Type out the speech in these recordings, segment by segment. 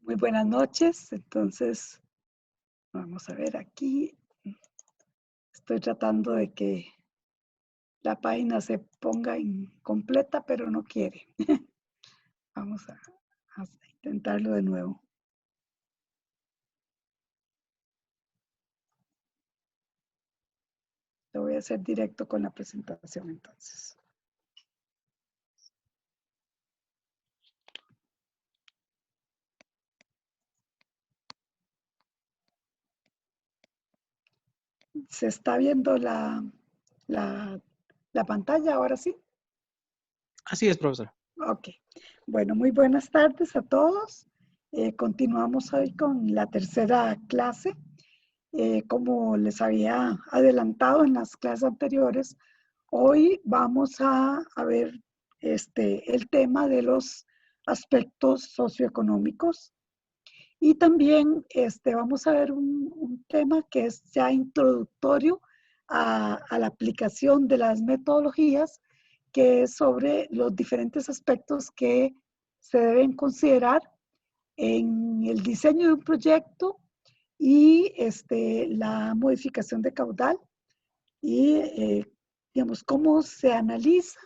Muy buenas noches. Entonces, vamos a ver aquí. Estoy tratando de que la página se ponga incompleta, pero no quiere. Vamos a intentarlo de nuevo. Lo voy a hacer directo con la presentación entonces. ¿Se está viendo la pantalla ahora sí? Así es, profesor. Ok. Bueno, muy buenas tardes a todos. Continuamos hoy con la tercera clase. Como les había adelantado en las clases anteriores, hoy vamos a ver el tema de los aspectos socioeconómicos y también vamos a ver un tema que es ya introductorio a la aplicación de las metodologías, que es sobre los diferentes aspectos que se deben considerar en el diseño de un proyecto y la modificación de caudal y, digamos, cómo se analiza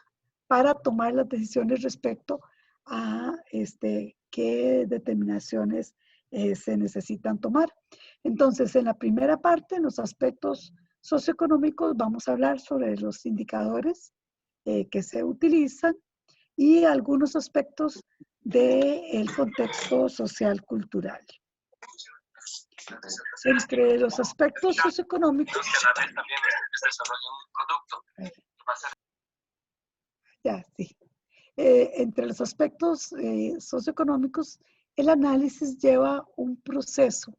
para tomar las decisiones respecto a qué determinaciones se necesitan tomar. Entonces, en la primera parte, en los aspectos socioeconómicos, vamos a hablar sobre los indicadores que se utilizan y algunos aspectos del contexto social-cultural. Entre los aspectos socioeconómicos, entre los aspectos socioeconómicos, el análisis lleva un proceso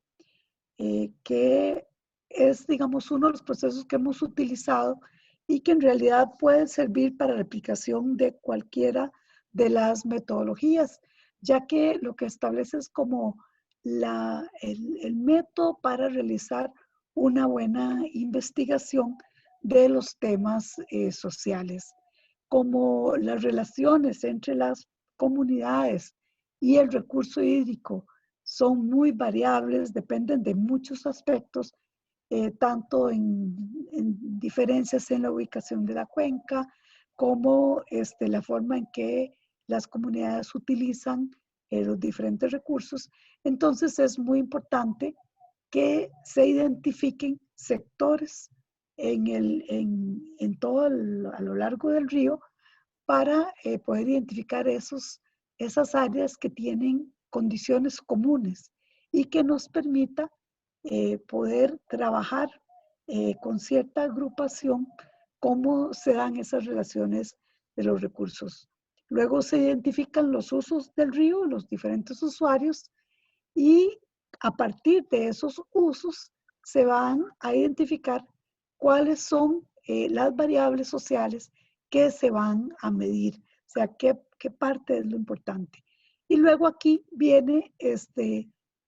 que es, digamos, uno de los procesos que hemos utilizado y que en realidad puede servir para la aplicación de cualquiera de las metodologías, ya que lo que establece es como el método para realizar una buena investigación de los temas sociales, como las relaciones entre las comunidades y el recurso hídrico son muy variables, dependen de muchos aspectos, tanto en diferencias en la ubicación de la cuenca, como la forma en que las comunidades utilizan los diferentes recursos. Entonces es muy importante que se identifiquen sectores en todo a lo largo del río para poder identificar esas áreas que tienen condiciones comunes y que nos permita poder trabajar con cierta agrupación cómo se dan esas relaciones de los recursos. Luego se identifican los usos del río, los diferentes usuarios, y a partir de esos usos se van a identificar cuáles son las variables sociales que se van a medir, o sea, qué parte es lo importante. Y luego aquí viene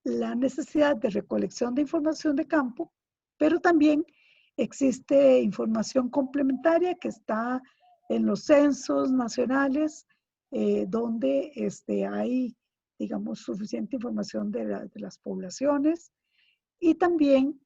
la necesidad de recolección de información de campo, pero también existe información complementaria que está en los censos nacionales, donde hay, digamos, suficiente información de las poblaciones, y también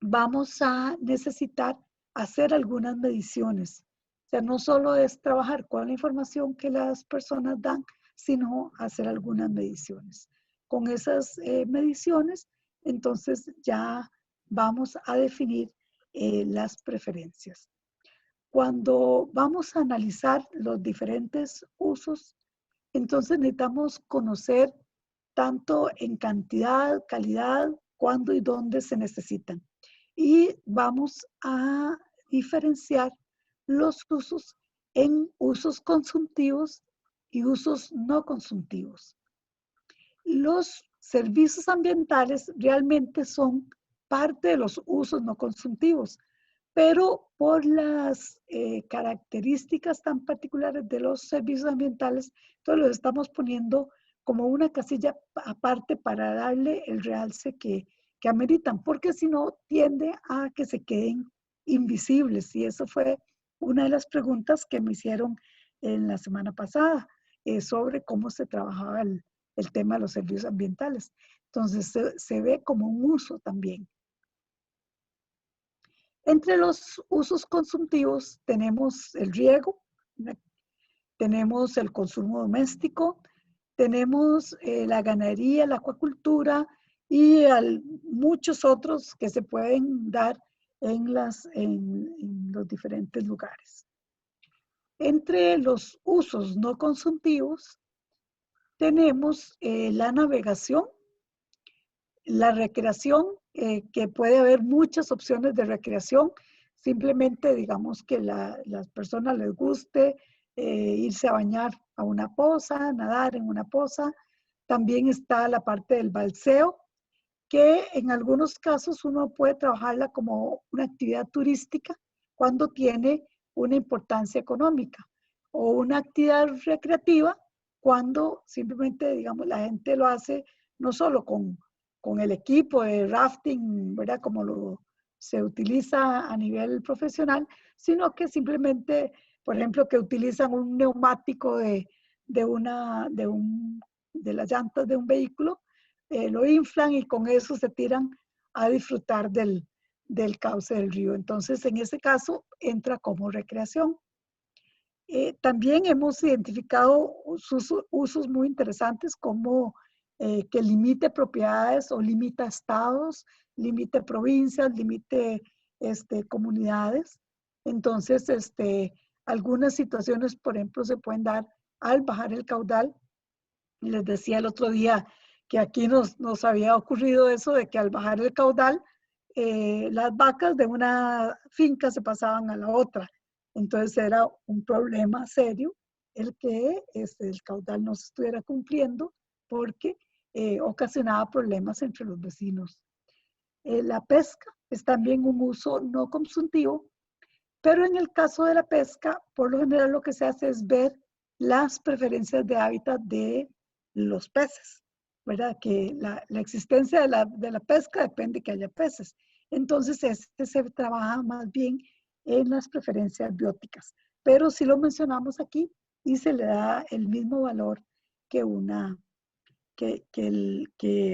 vamos a necesitar hacer algunas mediciones. O sea, no solo es trabajar con la información que las personas dan, sino hacer algunas mediciones. Con esas mediciones, entonces ya vamos a definir las preferencias. Cuando vamos a analizar los diferentes usos, entonces necesitamos conocer tanto en cantidad, calidad, cuándo y dónde se necesitan. Y vamos a diferenciar los usos en usos consultivos y usos no consultivos. Los servicios ambientales realmente son parte de los usos no consultivos, pero por las características tan particulares de los servicios ambientales, entonces los estamos poniendo como una casilla aparte para darle el realce que ameritan, porque si no tiende a que se queden invisibles. Y eso fue una de las preguntas que me hicieron en la semana pasada sobre cómo se trabajaba el tema de los servicios ambientales. Entonces se ve como un uso también. Entre los usos consultivos tenemos el riego, tenemos el consumo doméstico, tenemos la ganadería, la acuacultura y muchos otros que se pueden dar en los diferentes lugares. Entre los usos no consultivos tenemos la navegación, la recreación, que puede haber muchas opciones de recreación. Simplemente digamos que las personas les guste irse a bañar a una poza, nadar en una poza. También está la parte del balseo, que en algunos casos uno puede trabajarla como una actividad turística cuando tiene una importancia económica, o una actividad recreativa cuando simplemente, digamos, la gente lo hace no solo con el equipo de rafting, ¿verdad? Como se utiliza a nivel profesional, sino que simplemente, por ejemplo, que utilizan un neumático de las llantas de un vehículo, lo inflan y con eso se tiran a disfrutar del cauce del río. Entonces, en ese caso, entra como recreación. También hemos identificado usos muy interesantes como que limite propiedades o limita estados, limite provincias, limite comunidades. Entonces, algunas situaciones, por ejemplo, se pueden dar al bajar el caudal. Les decía el otro día que aquí nos había ocurrido eso de que al bajar el caudal, las vacas de una finca se pasaban a la otra. Entonces era un problema serio el que el caudal no se estuviera cumpliendo porque ocasionaba problemas entre los vecinos. La pesca es también un uso no consultivo, pero en el caso de la pesca, por lo general lo que se hace es ver las preferencias de hábitat de los peces, ¿verdad? Que la existencia de la pesca depende de que haya peces. Entonces, se trabaja más bien en las preferencias bióticas. Pero sí lo mencionamos aquí y se le da el mismo valor que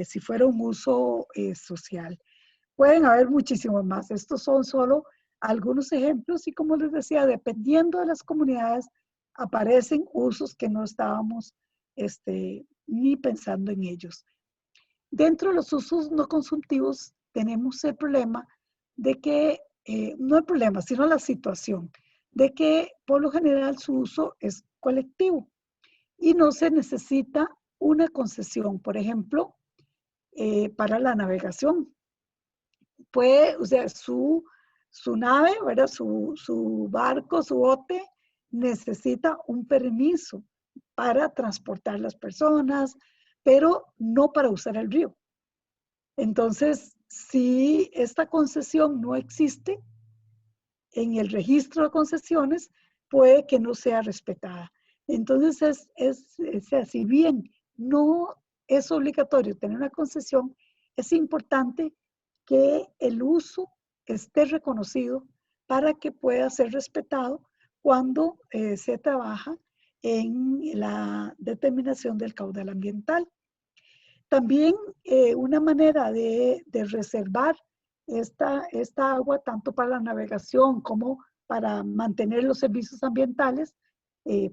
si fuera un uso social. Pueden haber muchísimos más. Estos son solo algunos ejemplos y como les decía, dependiendo de las comunidades, aparecen usos que no estábamos ni pensando en ellos. Dentro de los usos no consultivos tenemos el problema de que, no el problema, sino la situación, de que por lo general su uso es colectivo y no se necesita una concesión, por ejemplo, para la navegación. Puede, o sea, su nave, ¿verdad? Su barco, su bote, necesita un permiso para transportar las personas, pero no para usar el río. Entonces, si esta concesión no existe en el registro de concesiones, puede que no sea respetada. Entonces, si bien no es obligatorio tener una concesión, es importante que el uso esté reconocido para que pueda ser respetado cuando se trabaja en la determinación del caudal ambiental. También una manera de reservar esta agua tanto para la navegación como para mantener los servicios ambientales,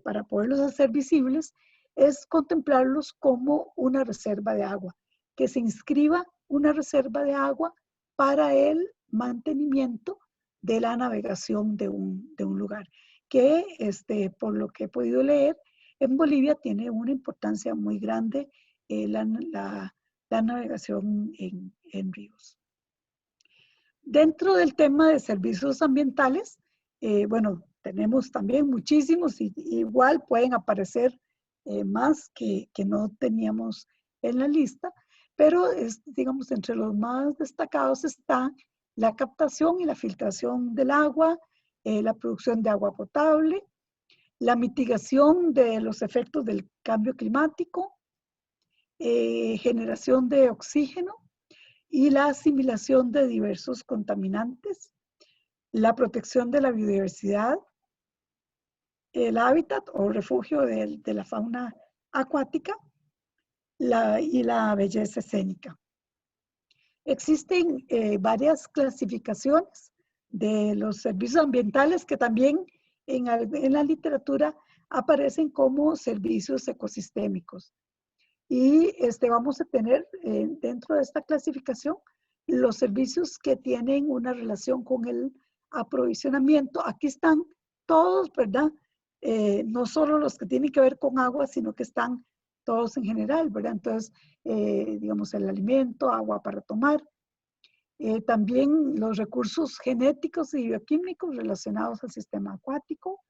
para poderlos hacer visibles, es contemplarlos como una reserva de agua, que se inscriba una reserva de agua para el mantenimiento de la navegación de un lugar, que por lo que he podido leer, en Bolivia tiene una importancia muy grande la navegación en ríos. Dentro del tema de servicios ambientales, bueno, tenemos también muchísimos y igual pueden aparecer más que no teníamos en la lista, pero digamos, entre los más destacados está la captación y la filtración del agua, la producción de agua potable, la mitigación de los efectos del cambio climático, generación de oxígeno y la asimilación de diversos contaminantes, la protección de la biodiversidad, el hábitat o refugio de la fauna acuática, y la belleza escénica. Existen varias clasificaciones de los servicios ambientales que también en la literatura aparecen como servicios ecosistémicos. Y vamos a tener dentro de esta clasificación los servicios que tienen una relación con el aprovisionamiento. Aquí están todos, ¿verdad? No solo los que tienen que ver con agua, sino que están todos en general, ¿verdad? Entonces, digamos, el alimento, agua para tomar. También los recursos genéticos y bioquímicos relacionados al sistema acuático.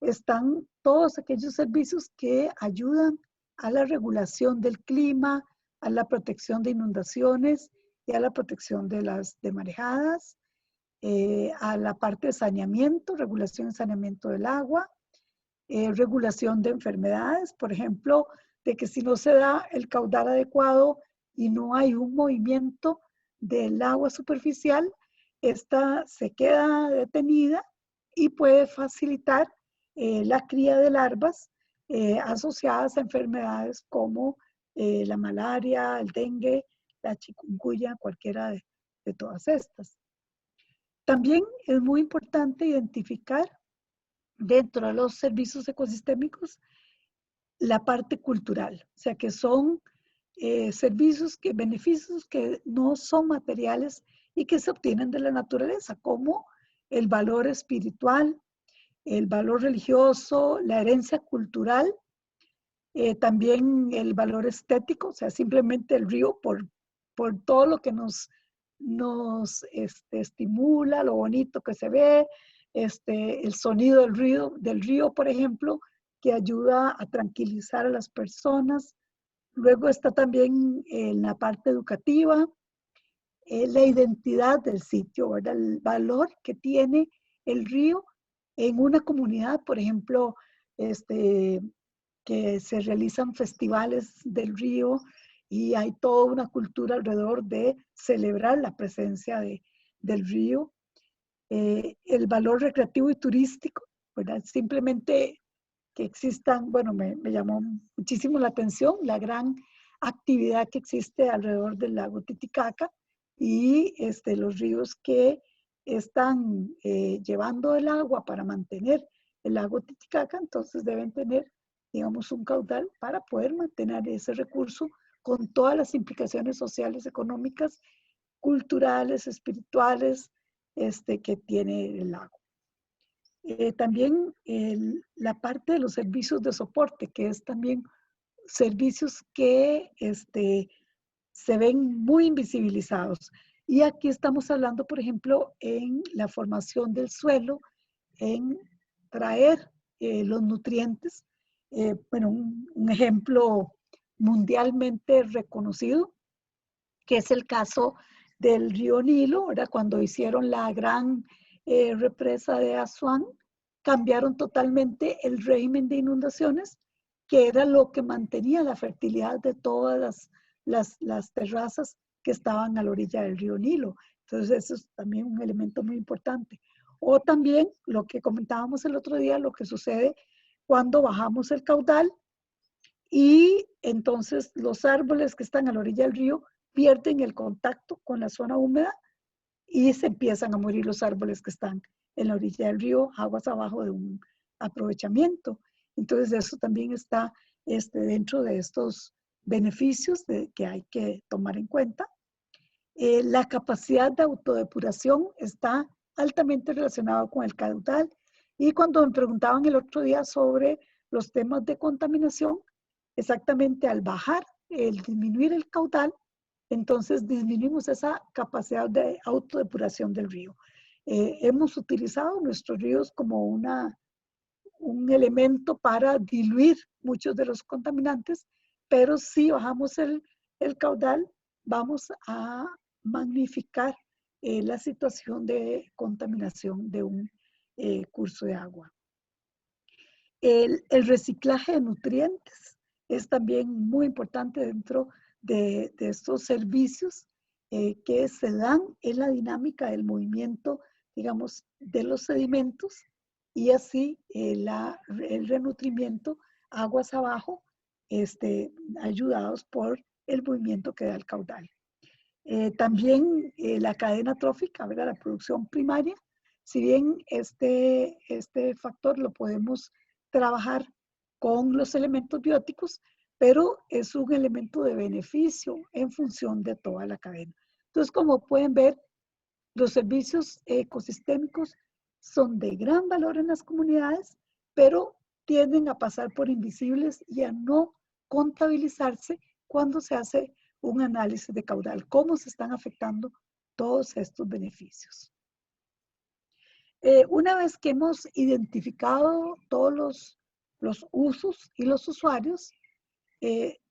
Están todos aquellos servicios que ayudan a la regulación del clima, a la protección de inundaciones y a la protección de marejadas, a la parte de saneamiento, regulación y saneamiento del agua, regulación de enfermedades, por ejemplo, de que si no se da el caudal adecuado y no hay un movimiento del agua superficial, esta se queda detenida y puede facilitar la cría de larvas asociadas a enfermedades como la malaria, el dengue, la chikungunya, cualquiera de todas estas. También es muy importante identificar dentro de los servicios ecosistémicos la parte cultural, o sea que son servicios, beneficios que no son materiales y que se obtienen de la naturaleza, como el valor espiritual, el valor religioso, la herencia cultural, también el valor estético, o sea, simplemente el río por todo lo que nos estimula, lo bonito que se ve, el sonido del río, por ejemplo, que ayuda a tranquilizar a las personas. Luego está también en la parte educativa, la identidad del sitio, ¿verdad? El valor que tiene el río en una comunidad, por ejemplo, que se realizan festivales del río y hay toda una cultura alrededor de celebrar la presencia del río. El valor recreativo y turístico, ¿verdad? Simplemente que existan, bueno, me llamó muchísimo la atención la gran actividad que existe alrededor del lago Titicaca y los ríos que están llevando el agua para mantener el lago Titicaca, entonces deben tener, digamos, un caudal para poder mantener ese recurso con todas las implicaciones sociales, económicas, culturales, espirituales, que tiene el lago. También la parte de los servicios de soporte, que es también servicios que se ven muy invisibilizados. Y aquí estamos hablando, por ejemplo, en la formación del suelo, en traer los nutrientes. Bueno, un ejemplo mundialmente reconocido, que es el caso del río Nilo, ¿verdad? Cuando hicieron la gran represa de Asuán, cambiaron totalmente el régimen de inundaciones, que era lo que mantenía la fertilidad de todas las terrazas que estaban a la orilla del río Nilo. Entonces, eso es también un elemento muy importante. O también lo que comentábamos el otro día, lo que sucede cuando bajamos el caudal y entonces los árboles que están a la orilla del río pierden el contacto con la zona húmeda y se empiezan a morir los árboles que están en la orilla del río, aguas abajo de un aprovechamiento. Entonces eso también está dentro de estos beneficios que hay que tomar en cuenta. La capacidad de autodepuración está altamente relacionada con el caudal. Y cuando me preguntaban el otro día sobre los temas de contaminación, exactamente al bajar, el disminuir el caudal, entonces disminuimos esa capacidad de autodepuración del río. Hemos utilizado nuestros ríos como un elemento para diluir muchos de los contaminantes, pero si bajamos el caudal, vamos a magnificar la situación de contaminación de un curso de agua. El reciclaje de nutrientes es también muy importante dentro de estos servicios que se dan en la dinámica del movimiento, digamos, de los sedimentos y así el renutrimiento aguas abajo ayudados por el movimiento que da el caudal. También la cadena trófica, ¿verdad? La producción primaria, si bien este factor lo podemos trabajar con los elementos bióticos, pero es un elemento de beneficio en función de toda la cadena. Entonces, como pueden ver, los servicios ecosistémicos son de gran valor en las comunidades, pero tienden a pasar por invisibles y a no contabilizarse cuando se hace un análisis de caudal, cómo se están afectando todos estos beneficios. Una vez que hemos identificado todos los usos y los usuarios,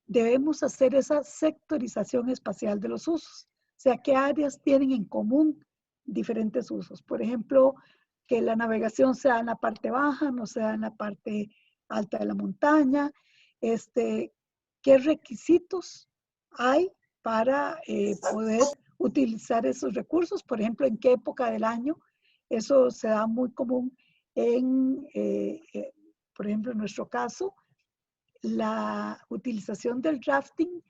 debemos hacer esa sectorización espacial de los usos. O sea, qué áreas tienen en común diferentes usos. Por ejemplo, que la navegación sea en la parte baja, no sea en la parte alta de la montaña. ¿Qué requisitos hay para poder utilizar esos recursos? Por ejemplo, ¿en qué época del año? Eso se da muy común por ejemplo, en nuestro caso, la utilización del rafting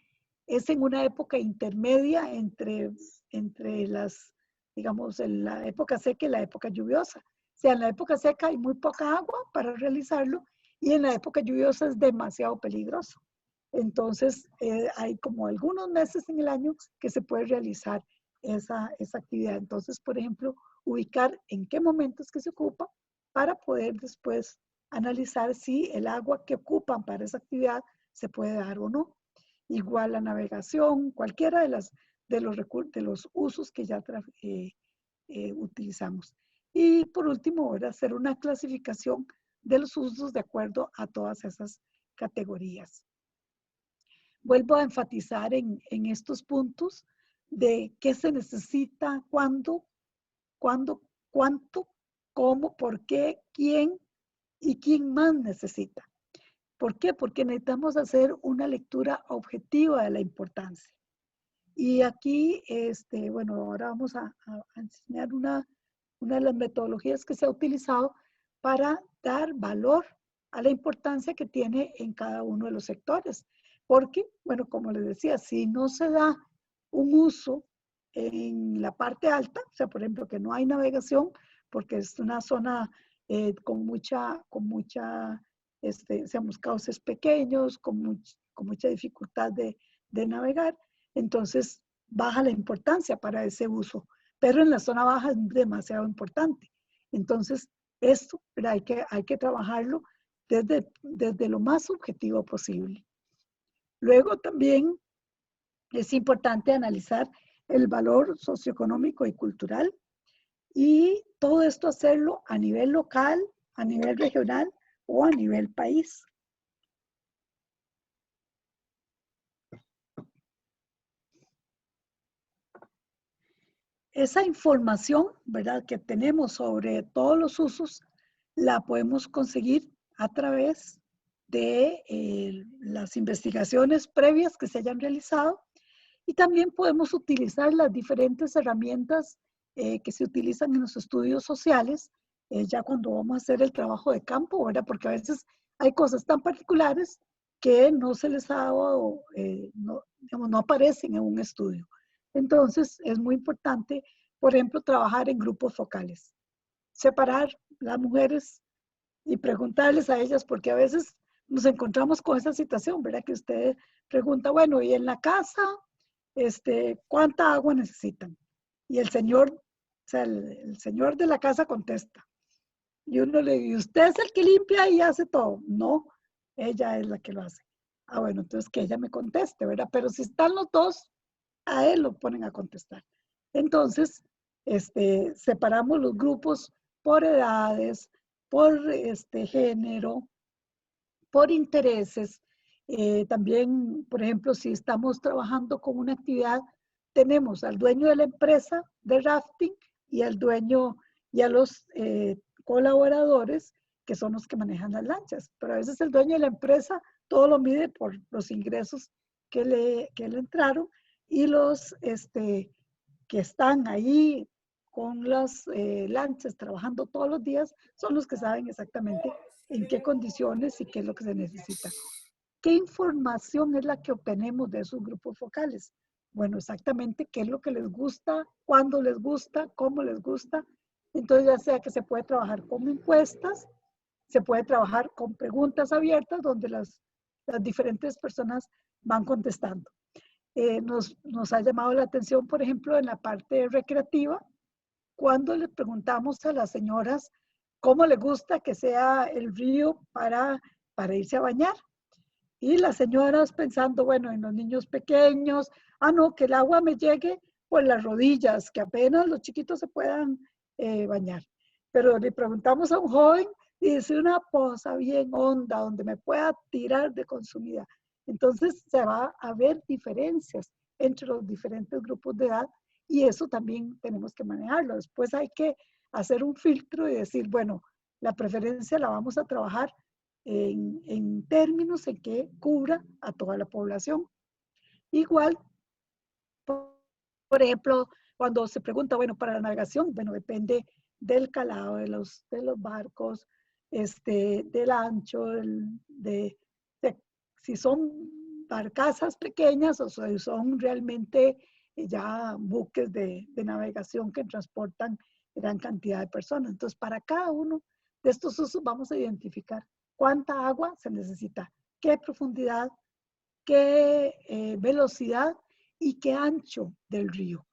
es en una época intermedia entre las, digamos, en la época seca y la época lluviosa. O sea, en la época seca hay muy poca agua para realizarlo y en la época lluviosa es demasiado peligroso. Entonces, hay como algunos meses en el año que se puede realizar esa actividad. Entonces, por ejemplo, ubicar en qué momentos que se ocupa para poder después analizar si el agua que ocupan para esa actividad se puede dar o no. Igual la navegación, cualquiera de los usos que ya utilizamos. Y por último, hacer una clasificación de los usos de acuerdo a todas esas categorías. Vuelvo a enfatizar en estos puntos de qué se necesita, cuándo, cuánto, cómo, por qué, quién y quién más necesita. ¿Por qué? Porque necesitamos hacer una lectura objetiva de la importancia. Y aquí, bueno, ahora vamos a enseñar una de las metodologías que se ha utilizado para dar valor a la importancia que tiene en cada uno de los sectores. Porque, bueno, como les decía, si no se da un uso en la parte alta, o sea, por ejemplo, que no hay navegación, porque es una zona con mucha seamos cauces pequeños, con mucha dificultad de navegar, entonces baja la importancia para ese uso. Pero en la zona baja es demasiado importante. Entonces, esto hay que trabajarlo desde lo más subjetivo posible. Luego también es importante analizar el valor socioeconómico y cultural y todo esto hacerlo a nivel local, a nivel regional o a nivel país. Esa información, ¿verdad?, que tenemos sobre todos los usos, la podemos conseguir a través de las investigaciones previas que se hayan realizado y también podemos utilizar las diferentes herramientas que se utilizan en los estudios sociales, ya cuando vamos a hacer el trabajo de campo, ¿verdad? Porque a veces hay cosas tan particulares que no se les ha dado, no aparecen en un estudio. Entonces, es muy importante, por ejemplo, trabajar en grupos focales, separar las mujeres y preguntarles a ellas, porque a veces nos encontramos con esa situación, ¿verdad? Que usted pregunta, bueno, ¿y en la casa, cuánta agua necesitan? Y el señor, o sea, el señor de la casa contesta. Y uno le dice, ¿usted es el que limpia y hace todo? No, ella es la que lo hace. Ah, bueno, entonces que ella me conteste, ¿verdad? Pero si están los dos, a él lo ponen a contestar. Entonces, separamos los grupos por edades, por género, por intereses. También, por ejemplo, si estamos trabajando con una actividad, tenemos al dueño de la empresa de rafting y al dueño y a los colaboradores que son los que manejan las lanchas. Pero a veces el dueño de la empresa todo lo mide por los ingresos que le entraron y los que están ahí con las lanchas trabajando todos los días son los que saben exactamente en qué condiciones y qué es lo que se necesita. ¿qué información es la que obtenemos de esos grupos focales? Bueno, exactamente qué es lo que les gusta, cuándo les gusta, cómo les gusta. Entonces, ya sea que se puede trabajar con encuestas, se puede trabajar con preguntas abiertas donde las diferentes personas van contestando. Nos ha llamado la atención, por ejemplo, en la parte recreativa, cuando les preguntamos a las señoras cómo les gusta que sea el río para irse a bañar. Y las señoras pensando, bueno, en los niños pequeños, no, que el agua me llegue por las rodillas, que apenas los chiquitos se puedan bañar. Pero le preguntamos a un joven y dice una poza bien honda, donde me pueda tirar de consumida. Entonces se va a ver diferencias entre los diferentes grupos de edad y eso también tenemos que manejarlo. Después hay que hacer un filtro y decir, bueno, la preferencia la vamos a trabajar en términos en que cubra a toda la población. Igual, por ejemplo, cuando se pregunta, bueno, para la navegación, bueno, depende del calado de los barcos, del ancho, de si son barcazas pequeñas o si son realmente ya buques de navegación que transportan gran cantidad de personas. Entonces, para cada uno de estos usos vamos a identificar cuánta agua se necesita, qué profundidad, qué velocidad y qué ancho del río.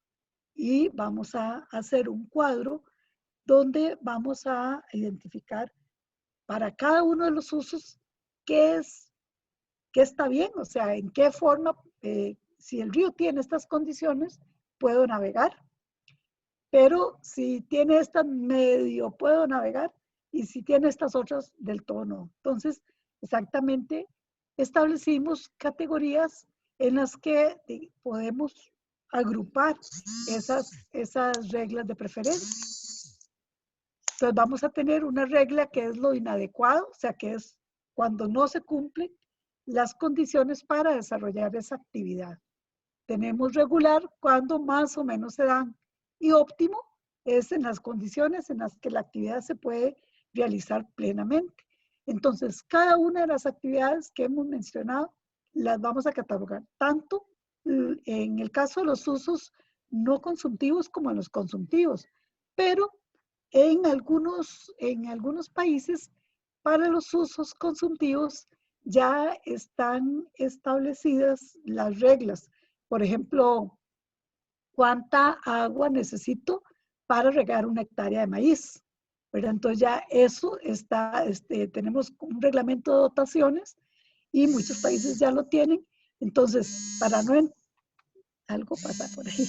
Y vamos a hacer un cuadro donde vamos a identificar para cada uno de los usos qué está bien, o sea, en qué forma, si el río tiene estas condiciones, puedo navegar, pero si tiene estas medio, puedo navegar, y si tiene estas otras, del todo no. Entonces, exactamente, establecimos categorías en las que podemos agrupar esas reglas de preferencia. Entonces, vamos a tener una regla que es lo inadecuado, o sea, que es cuando no se cumplen las condiciones para desarrollar esa actividad. Tenemos regular cuando más o menos se dan. Y óptimo es en las condiciones en las que la actividad se puede realizar plenamente. Entonces, cada una de las actividades que hemos mencionado las vamos a catalogar, tanto en el caso de los usos no consumtivos como en los consumtivos. Pero en algunos países, para los usos consumtivos, ya están establecidas las reglas. Por ejemplo, ¿cuánta agua necesito para regar una hectárea de maíz? ¿Verdad? Entonces ya eso está, tenemos un reglamento de dotaciones y muchos países ya lo tienen. Entonces, para no... Algo pasa por ahí.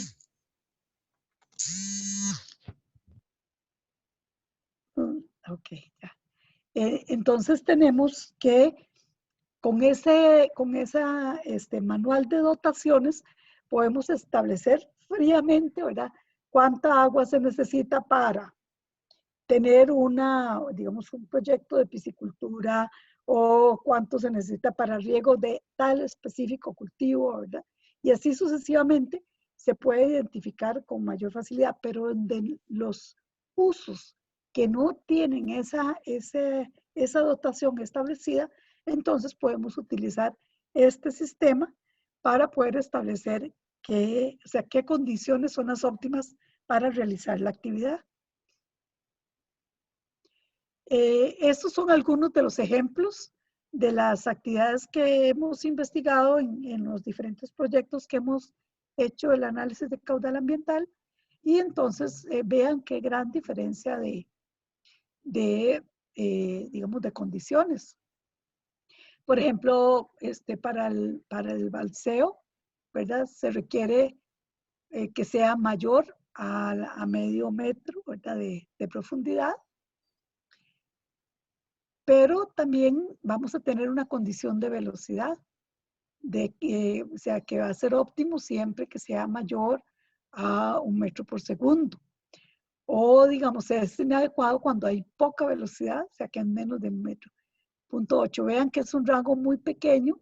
Ok, ya. Entonces tenemos que con ese manual de dotaciones podemos establecer fríamente, ¿verdad? Cuánta agua se necesita para tener digamos, un proyecto de piscicultura o cuánto se necesita para riego de tal específico cultivo, ¿verdad? Y así sucesivamente se puede identificar con mayor facilidad, pero de los usos que no tienen esa dotación establecida, entonces podemos utilizar este sistema para poder establecer qué condiciones son las óptimas para realizar la actividad. Estos son algunos de los ejemplos de las actividades que hemos investigado en los diferentes proyectos que hemos hecho el análisis de caudal ambiental y entonces vean qué gran diferencia digamos, de condiciones. Por ejemplo, para el balseo, ¿verdad? Se requiere que sea mayor a medio metro, ¿verdad? De profundidad. Pero también vamos a tener una condición de velocidad, o sea, que va a ser óptimo siempre que sea mayor a 1 metro por segundo. O, digamos, es inadecuado cuando hay poca velocidad, o sea, que es menos de 1 metro. Punto 8. Vean que es un rango muy pequeño,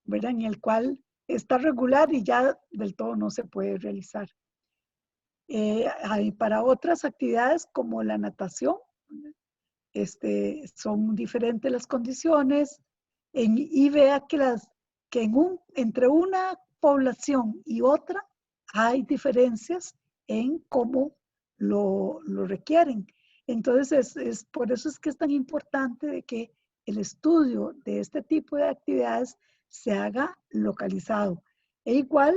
¿verdad? En el cual está regular y ya del todo no se puede realizar. Para otras actividades como la natación, son diferentes las condiciones, y vea que entre una población y otra hay diferencias en cómo lo requieren. Entonces, por eso es que es tan importante de que el estudio de este tipo de actividades se haga localizado e igual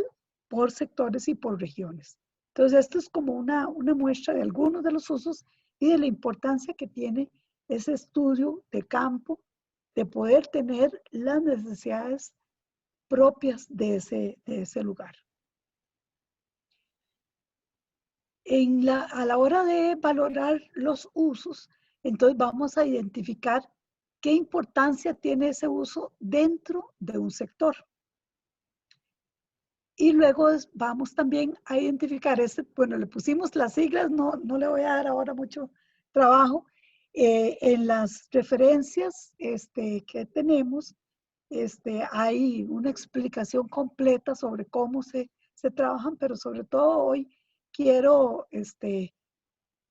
por sectores y por regiones. Entonces, esto es como una muestra de algunos de los usos y de la importancia que tiene ese estudio de campo, de poder tener las necesidades propias de ese lugar. A la hora de valorar los usos, entonces vamos a identificar qué importancia tiene ese uso dentro de un sector. Y luego vamos también a identificar bueno, le pusimos las siglas, no le voy a dar ahora mucho trabajo. En las referencias que tenemos, hay una explicación completa sobre cómo se trabajan, pero sobre todo hoy quiero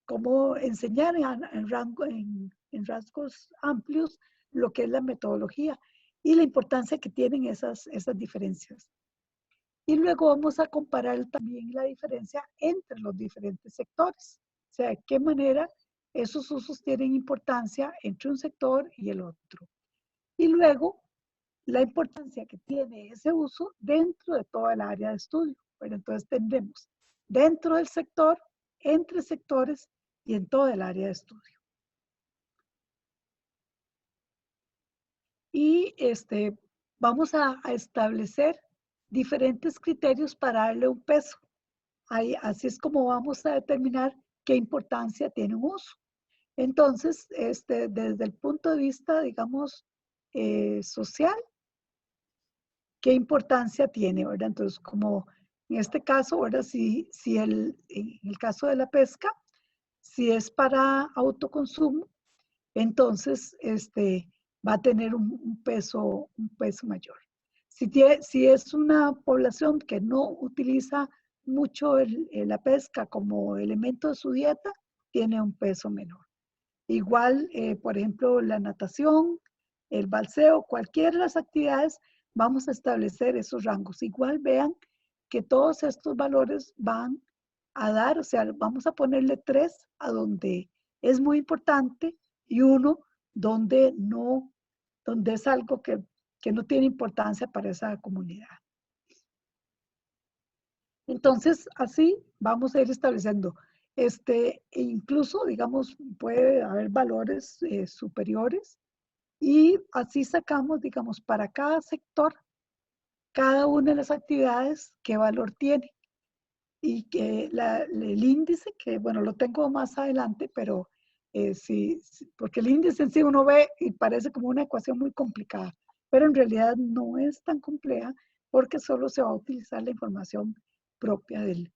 cómo enseñar en rasgos amplios lo que es la metodología y la importancia que tienen esas diferencias. Y luego vamos a comparar también la diferencia entre los diferentes sectores. O sea, de qué manera esos usos tienen importancia entre un sector y el otro. Y luego, la importancia que tiene ese uso dentro de toda el área de estudio. Bueno, entonces tendremos dentro del sector, entre sectores y en todo el área de estudio. Y vamos a establecer diferentes criterios para darle un peso. Así es como vamos a determinar qué importancia tiene un uso. Entonces, desde el punto de vista, digamos, social, ¿qué importancia tiene, verdad? Entonces, como en este caso, ahora en el caso de la pesca, si es para autoconsumo, entonces va a tener un peso mayor. Si es una población que no utiliza mucho la pesca como elemento de su dieta, tiene un peso menor. Igual, por ejemplo, la natación, el balseo, cualquiera de las actividades, vamos a establecer esos rangos. Igual vean que todos estos valores van a dar, o sea, vamos a ponerle 3 a donde es muy importante y 1 donde es algo que no tiene importancia para esa comunidad. Entonces, así vamos a ir estableciendo. Incluso, digamos, puede haber valores superiores y así sacamos, digamos, para cada sector, cada una de las actividades, qué valor tiene. Y que el índice, que bueno, lo tengo más adelante, pero sí, porque el índice en sí uno ve y parece como una ecuación muy complicada, pero en realidad no es tan compleja porque solo se va a utilizar la información propia del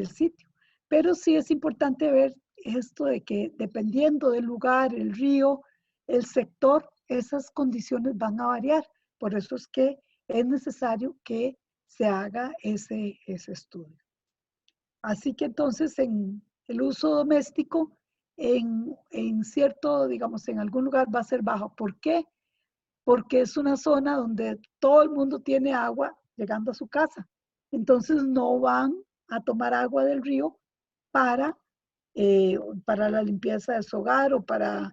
sitio. Pero sí es importante ver esto de que dependiendo del lugar, el río, el sector, esas condiciones van a variar. Por eso es que es necesario que se haga ese estudio. Así que entonces en el uso doméstico, en cierto, digamos, en algún lugar va a ser bajo. ¿Por qué? Porque es una zona donde todo el mundo tiene agua llegando a su casa. Entonces no van a tomar agua del río para la limpieza de su hogar o para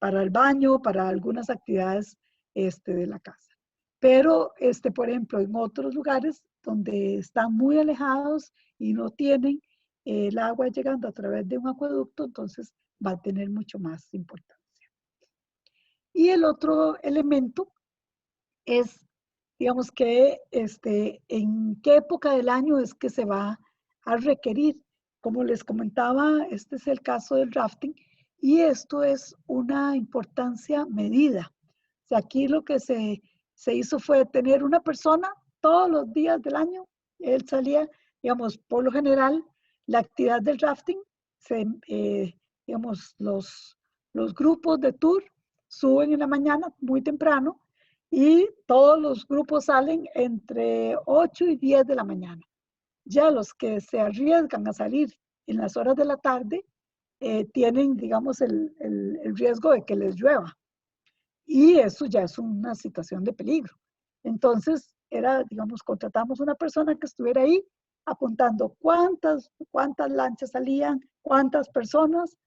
el baño, para algunas actividades de la casa. Pero, por ejemplo, en otros lugares donde están muy alejados y no tienen el agua llegando a través de un acueducto, entonces va a tener mucho más importancia. Y el otro elemento es, digamos que, en qué época del año es que se va a requerir. Como les comentaba, este es el caso del rafting y esto es una importancia medida. O sea, aquí lo que se hizo fue tener una persona todos los días del año. Él salía, digamos, por lo general, la actividad del rafting, digamos, los grupos de tour suben en la mañana muy temprano y todos los grupos salen entre 8 y 10 de la mañana. Ya los que se arriesgan a salir en las horas de la tarde tienen, digamos, el riesgo de que les llueva. y eso ya es una situación de peligro. Entonces, era, digamos, contratamos una persona que estuviera ahí apuntando cuántas lanchas salían, cuántas personas,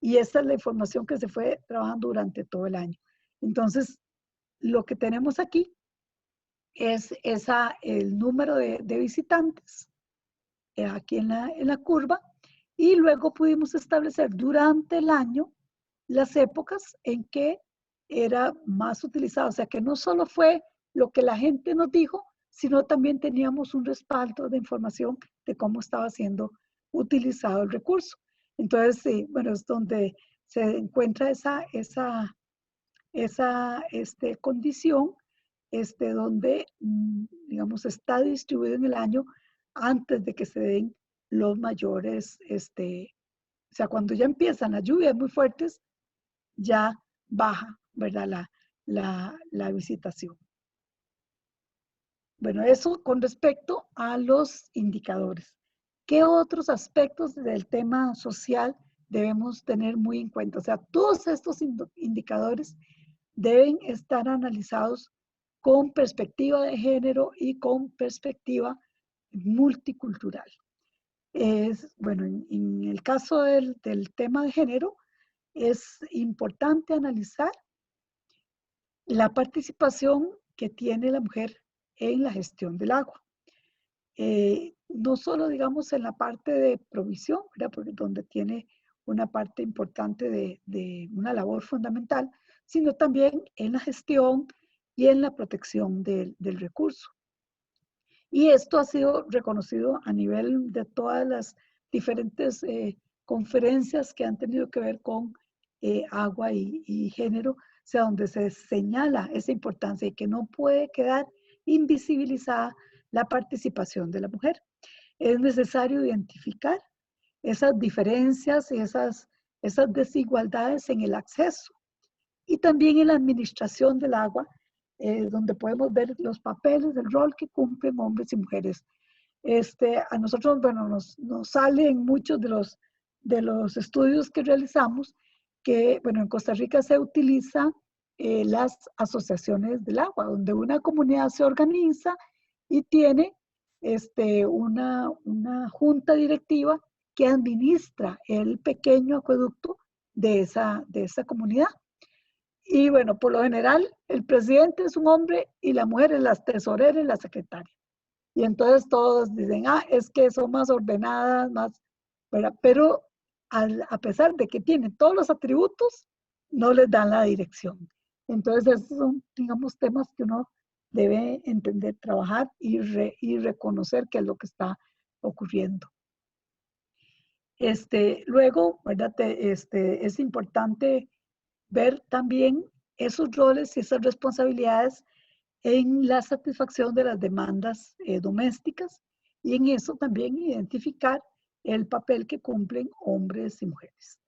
y esa es la información que se fue trabajando durante todo el año. Entonces, lo que tenemos aquí es el número de visitantes aquí en la curva, y luego pudimos establecer durante el año las épocas en que era más utilizado. O sea, que no solo fue lo que la gente nos dijo, sino también teníamos un respaldo de información de cómo estaba siendo utilizado el recurso. Entonces, sí, bueno, es donde se encuentra esa condición, donde, digamos, está distribuido en el año antes de que se den los mayores, o sea, cuando ya empiezan las lluvias muy fuertes, ya baja, ¿verdad? La visitación. Bueno, eso con respecto a los indicadores. ¿Qué otros aspectos del tema social debemos tener muy en cuenta? O sea, todos estos indicadores deben estar analizados con perspectiva de género y con perspectiva multicultural. Bueno, en el caso del tema de género, es importante analizar la participación que tiene la mujer en la gestión del agua. No solo, digamos, en la parte de provisión, ¿verdad? Porque donde tiene una parte importante de una labor fundamental, sino también en la gestión y en la protección del recurso. Y esto ha sido reconocido a nivel de todas las diferentes conferencias que han tenido que ver con agua y género, o sea, donde se señala esa importancia y que no puede quedar invisibilizada la participación de la mujer. Es necesario identificar esas diferencias y esas desigualdades en el acceso y también en la administración del agua, donde podemos ver los papeles, el rol que cumplen hombres y mujeres. A nosotros, bueno, nos salen muchos de los estudios que realizamos que, bueno, en Costa Rica se utiliza las asociaciones del agua, donde una comunidad se organiza y tiene una junta directiva que administra el pequeño acueducto de esa comunidad. Y bueno, por lo general, el presidente es un hombre y la mujer es la tesorera y la secretaria. Y entonces todos dicen, es que son más ordenadas, más, ¿verdad? Pero a pesar de que tienen todos los atributos, no les dan la dirección. Entonces, esos son, digamos, temas que uno debe entender, trabajar y reconocer qué es lo que está ocurriendo. Luego, ¿verdad? Es importante ver también esos roles y esas responsabilidades en la satisfacción de las demandas domésticas, y en eso también identificar el papel que cumplen hombres y mujeres.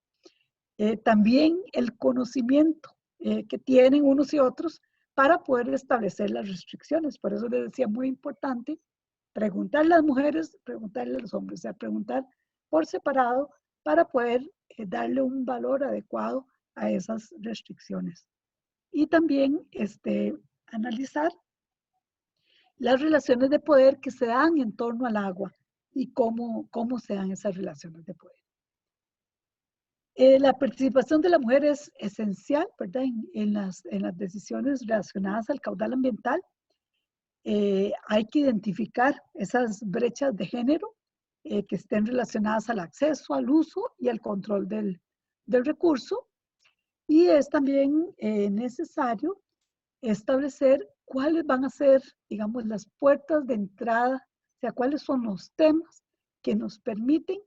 También el conocimiento que tienen unos y otros para poder establecer las restricciones. Por eso les decía, muy importante preguntarle a las mujeres, preguntarle a los hombres, o sea, preguntar por separado para poder darle un valor adecuado a esas restricciones. Y también analizar las relaciones de poder que se dan en torno al agua y cómo se dan esas relaciones de poder. La participación de la mujer es esencial, ¿verdad? En las decisiones relacionadas al caudal ambiental. Hay que identificar esas brechas de género que estén relacionadas al acceso, al uso y al control del recurso. Y es también necesario establecer cuáles van a ser, digamos, las puertas de entrada, o sea, cuáles son los temas que nos permiten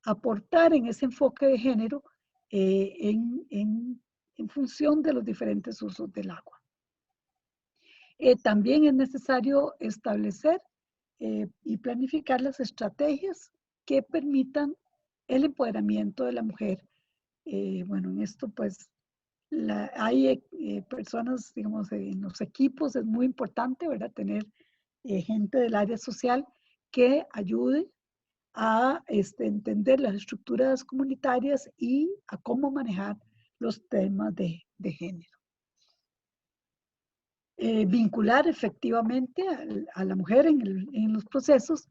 aportar en ese enfoque de género en función de los diferentes usos del agua. También es necesario establecer y planificar las estrategias que permitan el empoderamiento de la mujer. Bueno, en esto pues hay personas, digamos, en los equipos es muy importante, ¿verdad? Tener gente del área social que ayude a entender las estructuras comunitarias y a cómo manejar los temas de género. vincular efectivamente a la mujer en los procesos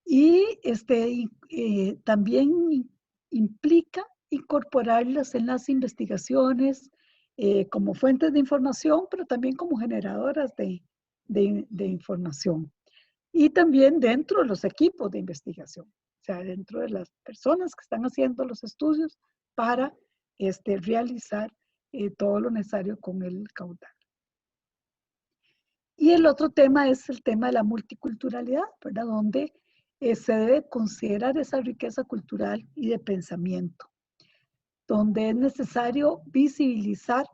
y también implica incorporarlas en las investigaciones como fuentes de información, pero también como generadoras de información. Y también dentro de los equipos de investigación, o sea, dentro de las personas que están haciendo los estudios para realizar todo lo necesario con el caudal. Y el otro tema es el tema de la multiculturalidad, ¿verdad? Donde se debe considerar esa riqueza cultural y de pensamiento, donde es necesario visibilizar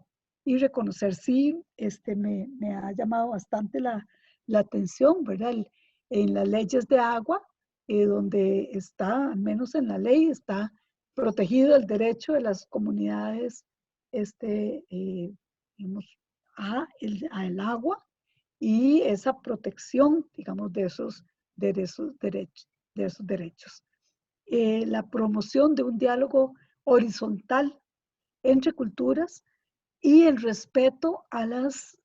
y reconocer. Sí, me ha llamado bastante la atención, ¿verdad? En las leyes de agua, donde está, al menos en la ley, está protegido el derecho de las comunidades digamos, al agua y esa protección, digamos, de esos derechos. La promoción de un diálogo horizontal entre culturas y el respeto a las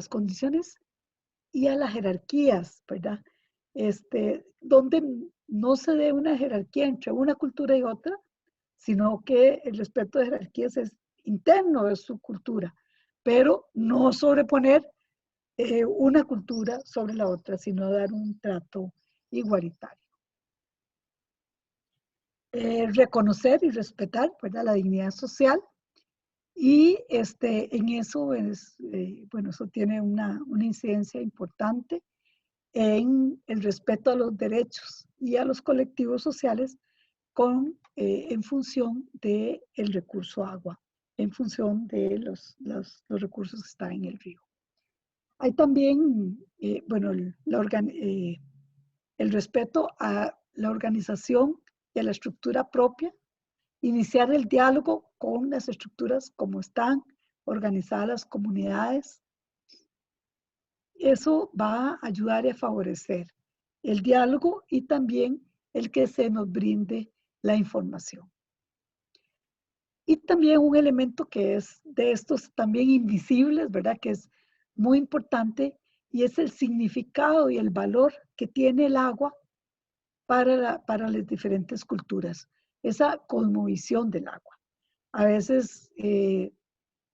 condiciones y a las jerarquías, ¿verdad? Donde no se dé una jerarquía entre una cultura y otra, sino que el respeto de jerarquías es interno de su cultura, pero no sobreponer una cultura sobre la otra, sino dar un trato igualitario. Reconocer y respetar, ¿verdad?, la dignidad social, y en eso bueno, eso tiene una incidencia importante en el respeto a los derechos y a los colectivos sociales en función del recurso agua, en función de los recursos que están en el río. Hay también, bueno, el respeto a la organización y a la estructura propia, iniciar el diálogo con las estructuras como están organizadas las comunidades. Eso va a ayudar y a favorecer el diálogo y también el que se nos brinde la información. Y también un elemento que es de estos también invisibles, ¿verdad?, que es muy importante, y es el significado y el valor que tiene el agua para las diferentes culturas, esa cosmovisión del agua. A veces,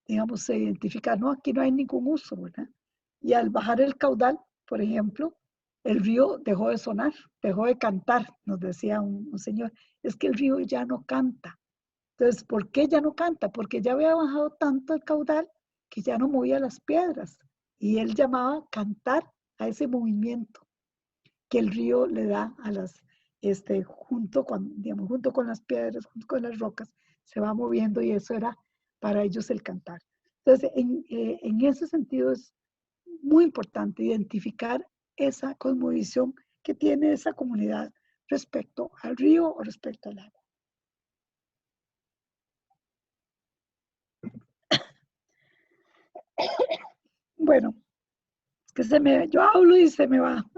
digamos, se identifica, no, aquí no hay ningún uso, ¿verdad? Y al bajar el caudal, por ejemplo, el río dejó de sonar, dejó de cantar, nos decía un señor, es que el río ya no canta. Entonces, ¿por qué ya no canta? Porque ya había bajado tanto el caudal que ya no movía las piedras. Y él llamaba cantar a ese movimiento que el río le da a las, junto con las piedras, junto con las rocas, se va moviendo, y eso era para ellos el cantar. Entonces, en ese sentido es muy importante identificar esa cosmovisión que tiene esa comunidad respecto al río o respecto al agua. Bueno, es que yo hablo y se me va.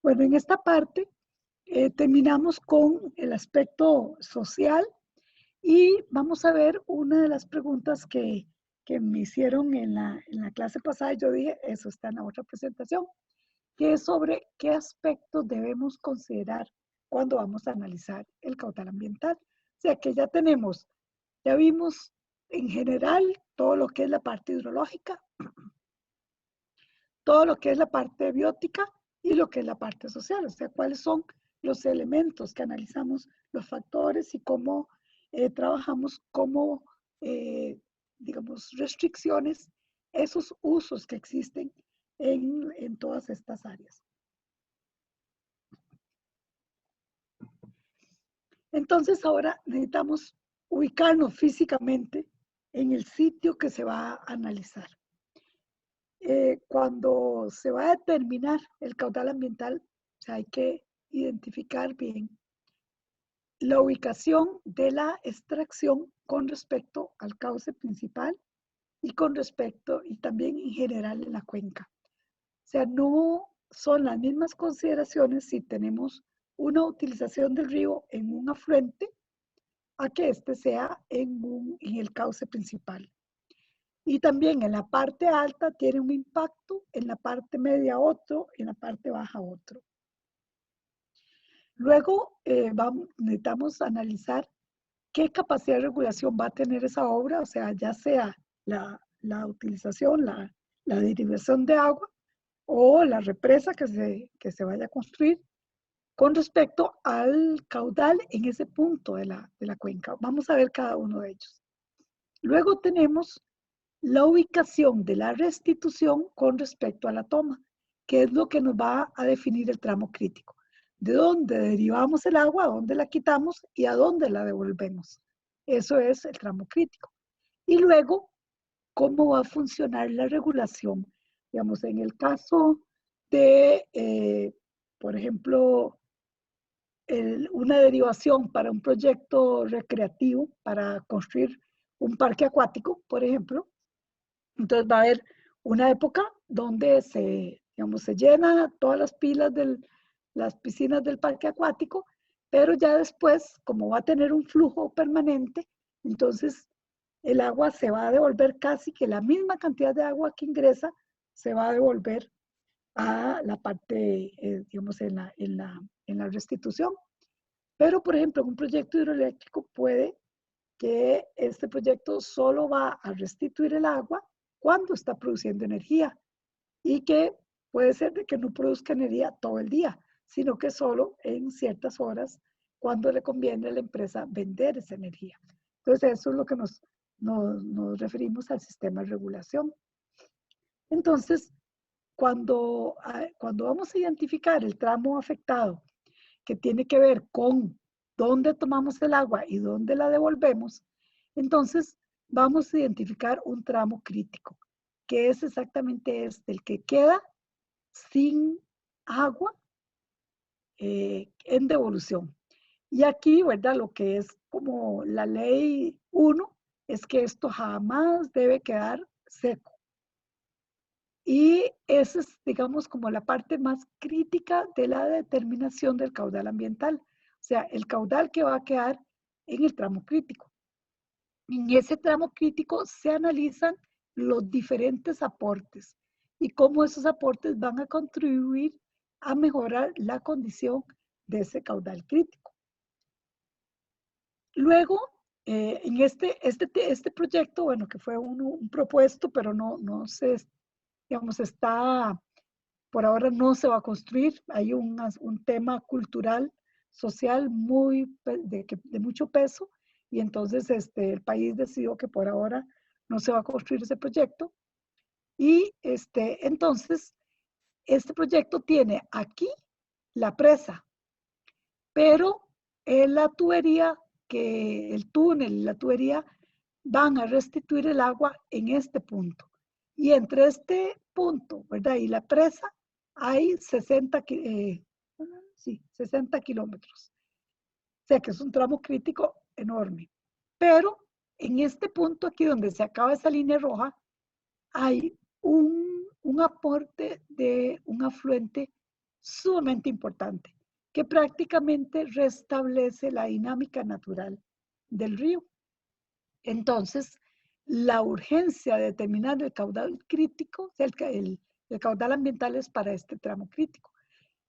Bueno, en esta parte terminamos con el aspecto social, y vamos a ver una de las preguntas que me hicieron en la clase pasada. Yo dije, eso está en la otra presentación, que es sobre qué aspectos debemos considerar cuando vamos a analizar el caudal ambiental. O sea, que ya vimos en general todo lo que es la parte hidrológica, todo lo que es la parte biótica y lo que es la parte social. O sea, cuáles son los elementos que analizamos, los factores, y cómo trabajamos como, digamos, restricciones, esos usos que existen en todas estas áreas. Entonces ahora necesitamos ubicarnos físicamente en el sitio que se va a analizar. Cuando se va a determinar el caudal ambiental, o sea, hay que identificar bien la ubicación de la extracción con respecto al cauce principal y también en general en la cuenca. O sea, no son las mismas consideraciones si tenemos una utilización del río en un afluente a que este sea en el cauce principal. Y también en la parte alta tiene un impacto, en la parte media otro, en la parte baja otro. Luego necesitamos analizar qué capacidad de regulación va a tener esa obra, o sea, ya sea la utilización, la derivación de agua o la represa que se vaya a construir con respecto al caudal en ese punto de la cuenca. Vamos a ver cada uno de ellos. Luego tenemos la ubicación de la restitución con respecto a la toma, que es lo que nos va a definir el tramo crítico. De dónde derivamos el agua, a dónde la quitamos y a dónde la devolvemos. Eso es el tramo crítico. Y luego, cómo va a funcionar la regulación. Digamos, en el caso de, por ejemplo, una derivación para un proyecto recreativo, para construir un parque acuático, por ejemplo, entonces va a haber una época donde digamos, se llenan todas las pilas de las piscinas del parque acuático, pero ya después, como va a tener un flujo permanente, entonces el agua se va a devolver casi que la misma cantidad de agua que ingresa se va a devolver a la parte, digamos, en la restitución. Pero, por ejemplo, en un proyecto hidroeléctrico puede que este proyecto solo va a restituir el agua cuando está produciendo energía y que puede ser de que no produzca energía todo el día, sino que solo en ciertas horas cuando le conviene a la empresa vender esa energía. Entonces, eso es lo que nos referimos al sistema de regulación. Entonces, cuando vamos a identificar el tramo afectado que tiene que ver con dónde tomamos el agua y dónde la devolvemos, entonces vamos a identificar un tramo crítico, que es exactamente el que queda sin agua en devolución. Y aquí, ¿verdad? Lo que es como la ley 1 es que esto jamás debe quedar seco. Y esa es, digamos, como la parte más crítica de la determinación del caudal ambiental. O sea, el caudal que va a quedar en el tramo crítico. En ese tramo crítico se analizan los diferentes aportes y cómo esos aportes van a contribuir a mejorar la condición de ese caudal crítico. Luego, en este proyecto, bueno, que fue un propuesto, pero no se, digamos, por ahora no se va a construir. Hay un tema cultural, social de mucho peso y entonces el país decidió que por ahora no se va a construir ese proyecto. Y entonces, este proyecto tiene aquí la presa, pero la tubería, el túnel, la tubería van a restituir el agua en este punto. Y entre este punto, ¿verdad? Y la presa hay 60 kilómetros. O sea que es un tramo crítico enorme. Pero en este punto aquí donde se acaba esa línea roja, hay un aporte de un afluente sumamente importante que prácticamente restablece la dinámica natural del río. Entonces, la urgencia de determinar el caudal crítico, el caudal ambiental es para este tramo crítico.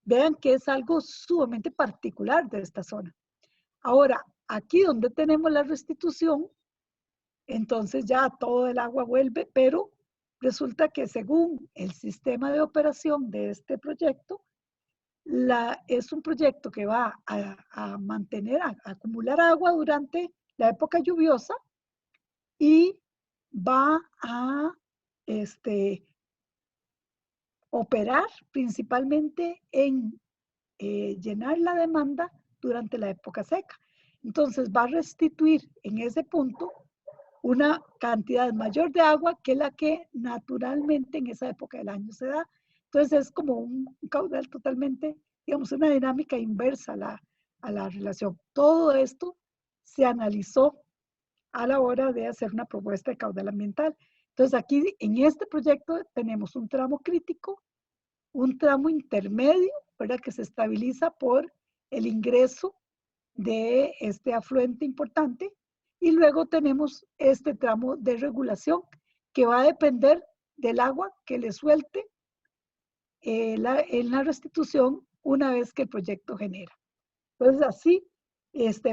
Vean que es algo sumamente particular de esta zona. Ahora, aquí donde tenemos la restitución, entonces ya todo el agua vuelve, pero resulta que según el sistema de operación de este proyecto, es un proyecto que va a mantener, a acumular agua durante la época lluviosa y va a operar principalmente en llenar la demanda durante la época seca. Entonces va a restituir en ese punto una cantidad mayor de agua que la que naturalmente en esa época del año se da. Entonces es como un caudal totalmente, digamos, una dinámica inversa a la relación. Todo esto se analizó a la hora de hacer una propuesta de caudal ambiental. Entonces aquí en este proyecto tenemos un tramo crítico, un tramo intermedio, ¿verdad? Que se estabiliza por el ingreso de este afluente importante y luego tenemos este tramo de regulación que va a depender del agua que le suelte en la restitución una vez que el proyecto genera. Entonces, así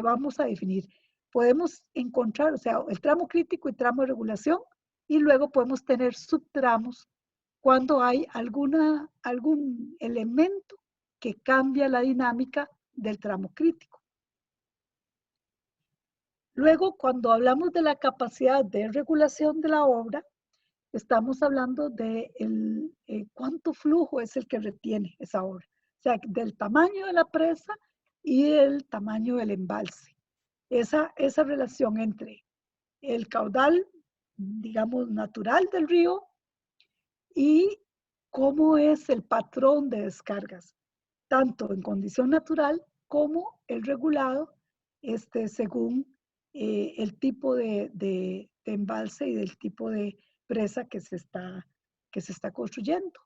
vamos a definir. Podemos encontrar, o sea, el tramo crítico y tramo de regulación, y luego podemos tener subtramos cuando hay algún elemento que cambia la dinámica del tramo crítico. Luego, cuando hablamos de la capacidad de regulación de la obra, estamos hablando de cuánto flujo es el que retiene esa obra. O sea, del tamaño de la presa y del tamaño del embalse. Esa relación entre el caudal, digamos, natural del río y cómo es el patrón de descargas, tanto en condición natural como el regulado, según el tipo de embalse y del tipo de presa que se está construyendo.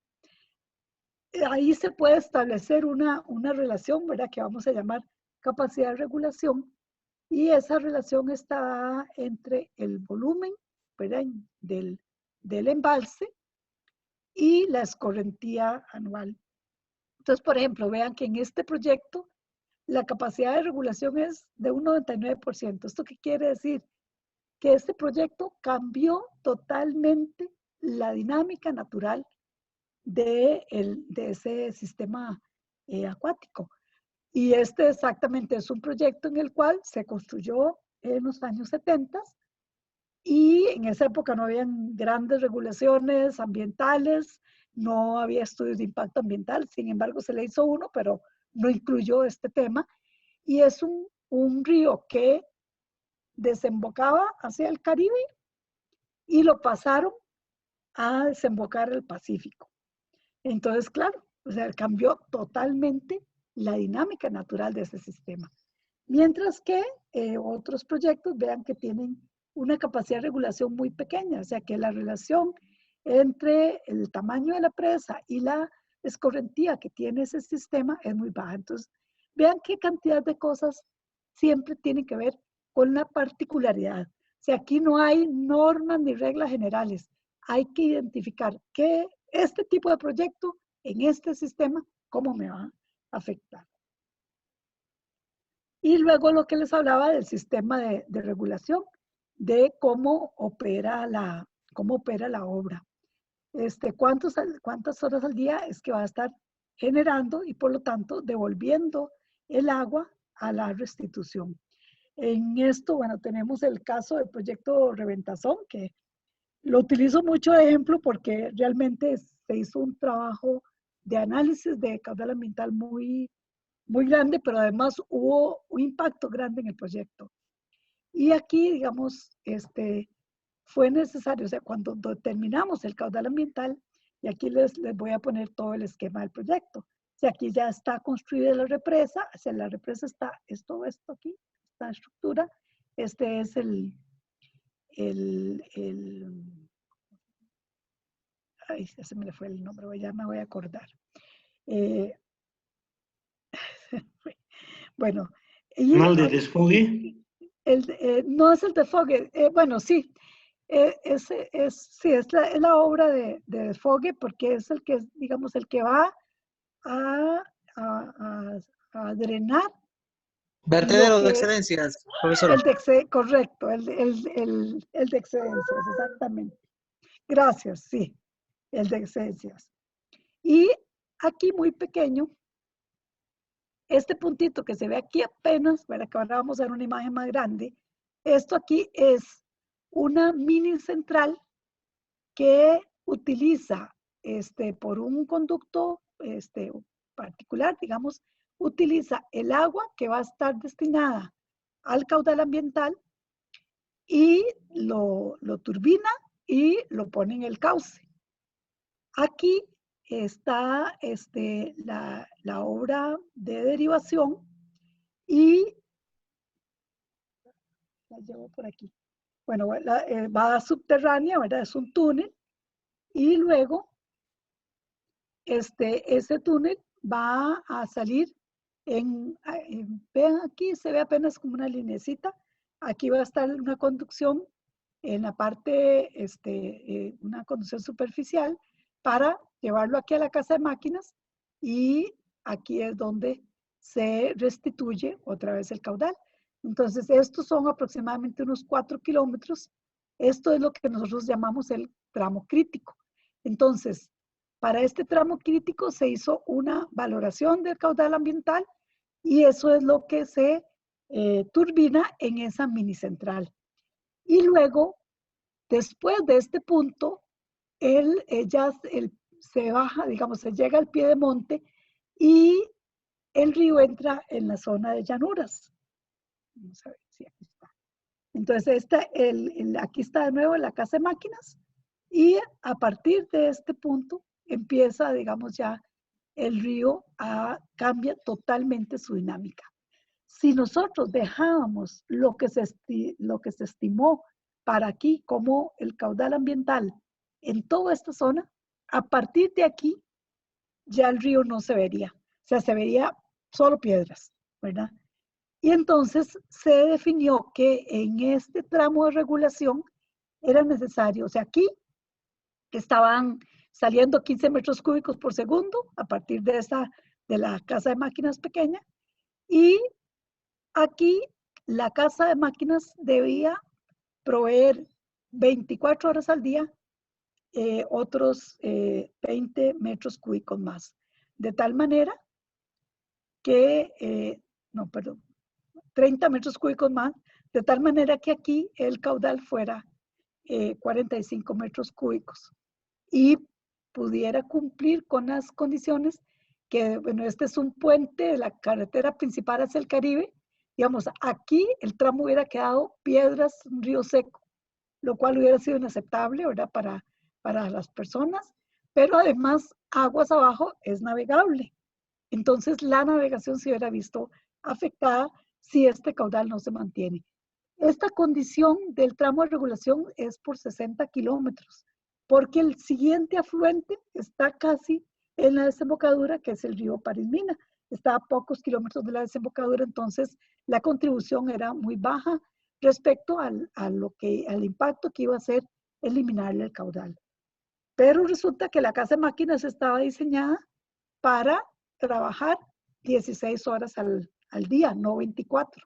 Ahí se puede establecer una relación, ¿verdad?, que vamos a llamar capacidad de regulación, y esa relación está entre el volumen, ¿verdad?, del embalse y la escorrentía anual. Entonces, por ejemplo, vean que en este proyecto la capacidad de regulación es de un 99%. ¿Esto qué quiere decir? Que este proyecto cambió totalmente la dinámica natural de ese sistema acuático. Y exactamente es un proyecto en el cual se construyó en los años 70, y en esa época no habían grandes regulaciones ambientales, no había estudios de impacto ambiental. Sin embargo, se le hizo uno, pero no incluyó este tema. Y es un río que desembocaba hacia el Caribe y lo pasaron a desembocar al Pacífico. Entonces, claro, o sea, cambió totalmente la dinámica natural de ese sistema. Mientras que otros proyectos, vean que tienen una capacidad de regulación muy pequeña, o sea que la relación entre el tamaño de la presa y la escorrentía que tiene ese sistema es muy baja. Entonces, vean qué cantidad de cosas siempre tienen que ver con la particularidad. O sea, aquí no hay normas ni reglas generales. Hay que identificar que este tipo de proyecto en este sistema, cómo me va a afectar. Y luego lo que les hablaba del sistema de regulación, de cómo opera la obra. ¿Cuántas horas al día es que va a estar generando y por lo tanto devolviendo el agua a la restitución? En esto, bueno, tenemos el caso del proyecto Reventazón, que lo utilizo mucho de ejemplo porque realmente se hizo un trabajo de análisis de caudal ambiental muy grande, pero además hubo un impacto grande en el proyecto. Y aquí, digamos, fue necesario, o sea, cuando terminamos el caudal ambiental, y aquí les voy a poner todo el esquema del proyecto. O sea, aquí ya está construida la represa, o sea, la represa es todo esto aquí, esta estructura. Este es ay, ya se me le fue el nombre, ya me voy a acordar. Bueno. ¿No el de desfogue? No es el desfogue. Bueno, sí. Sí, es la obra de desfogue, porque es el que, digamos, el que va a drenar. Vertedero de excedencias, profesor. Correcto, el de excedencias, exactamente. Gracias, sí, el de excedencias. Y aquí muy pequeño, este puntito que se ve aquí apenas, para que ahora vamos a ver una imagen más grande, esto aquí es una mini central que utiliza por un conducto particular, digamos, utiliza el agua que va a estar destinada al caudal ambiental y lo turbina y lo pone en el cauce. Aquí está la obra de derivación y la llevo por aquí. Bueno, va subterránea, ¿verdad? Es un túnel, y luego ese túnel va a salir vean aquí, se ve apenas como una linecita. Aquí va a estar una conducción en la parte, una conducción superficial para llevarlo aquí a la casa de máquinas y aquí es donde se restituye otra vez el caudal. Entonces, estos son aproximadamente unos 4 kilómetros. Esto es lo que nosotros llamamos el tramo crítico. Entonces, para este tramo crítico se hizo una valoración del caudal ambiental y eso es lo que se turbina en esa mini central. Y luego, después de este punto, se baja, digamos, se llega al pie de monte y el río entra en la zona de llanuras. Vamos a ver si aquí está. Entonces, aquí está de nuevo la casa de máquinas y a partir de este punto empieza, digamos, ya el río cambia totalmente su dinámica. Si nosotros dejábamos lo que se estimó para aquí como el caudal ambiental en toda esta zona, a partir de aquí ya el río no se vería. O sea, se vería solo piedras, ¿verdad? Y entonces se definió que en este tramo de regulación era necesario, o sea, aquí estaban saliendo 15 metros cúbicos por segundo a partir de la casa de máquinas pequeña, y aquí la casa de máquinas debía proveer 24 horas al día otros 20 metros cúbicos más. De tal manera que, 30 metros cúbicos más, de tal manera que aquí el caudal fuera 45 metros cúbicos y pudiera cumplir con las condiciones que, bueno, este es un puente de la carretera principal hacia el Caribe. Digamos, aquí el tramo hubiera quedado piedras, un río seco, lo cual hubiera sido inaceptable, ¿verdad? Para las personas, pero además aguas abajo es navegable. Entonces la navegación se hubiera visto afectada si este caudal no se mantiene. Esta condición del tramo de regulación es por 60 kilómetros, porque el siguiente afluente está casi en la desembocadura, que es el río Parismina. Está a pocos kilómetros de la desembocadura, entonces la contribución era muy baja respecto al impacto que iba a ser eliminarle el caudal. Pero resulta que la casa de máquinas estaba diseñada para trabajar 16 horas al día, no 24.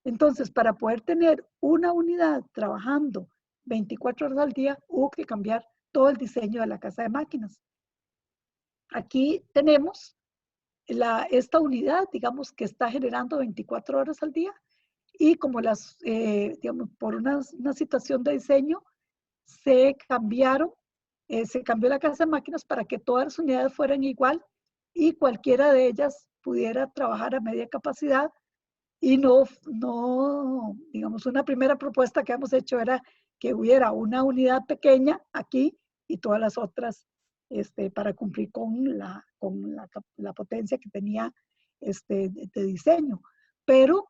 Entonces, para poder tener una unidad trabajando 24 horas al día, hubo que cambiar todo el diseño de la casa de máquinas. Aquí tenemos esta unidad, digamos, que está generando 24 horas al día, y como digamos, por una situación de diseño, se cambió la casa de máquinas para que todas las unidades fueran igual y cualquiera de ellas pudiera trabajar a media capacidad. Y digamos, una primera propuesta que hemos hecho era que hubiera una unidad pequeña aquí y todas las otras para cumplir con la potencia que tenía de diseño. Pero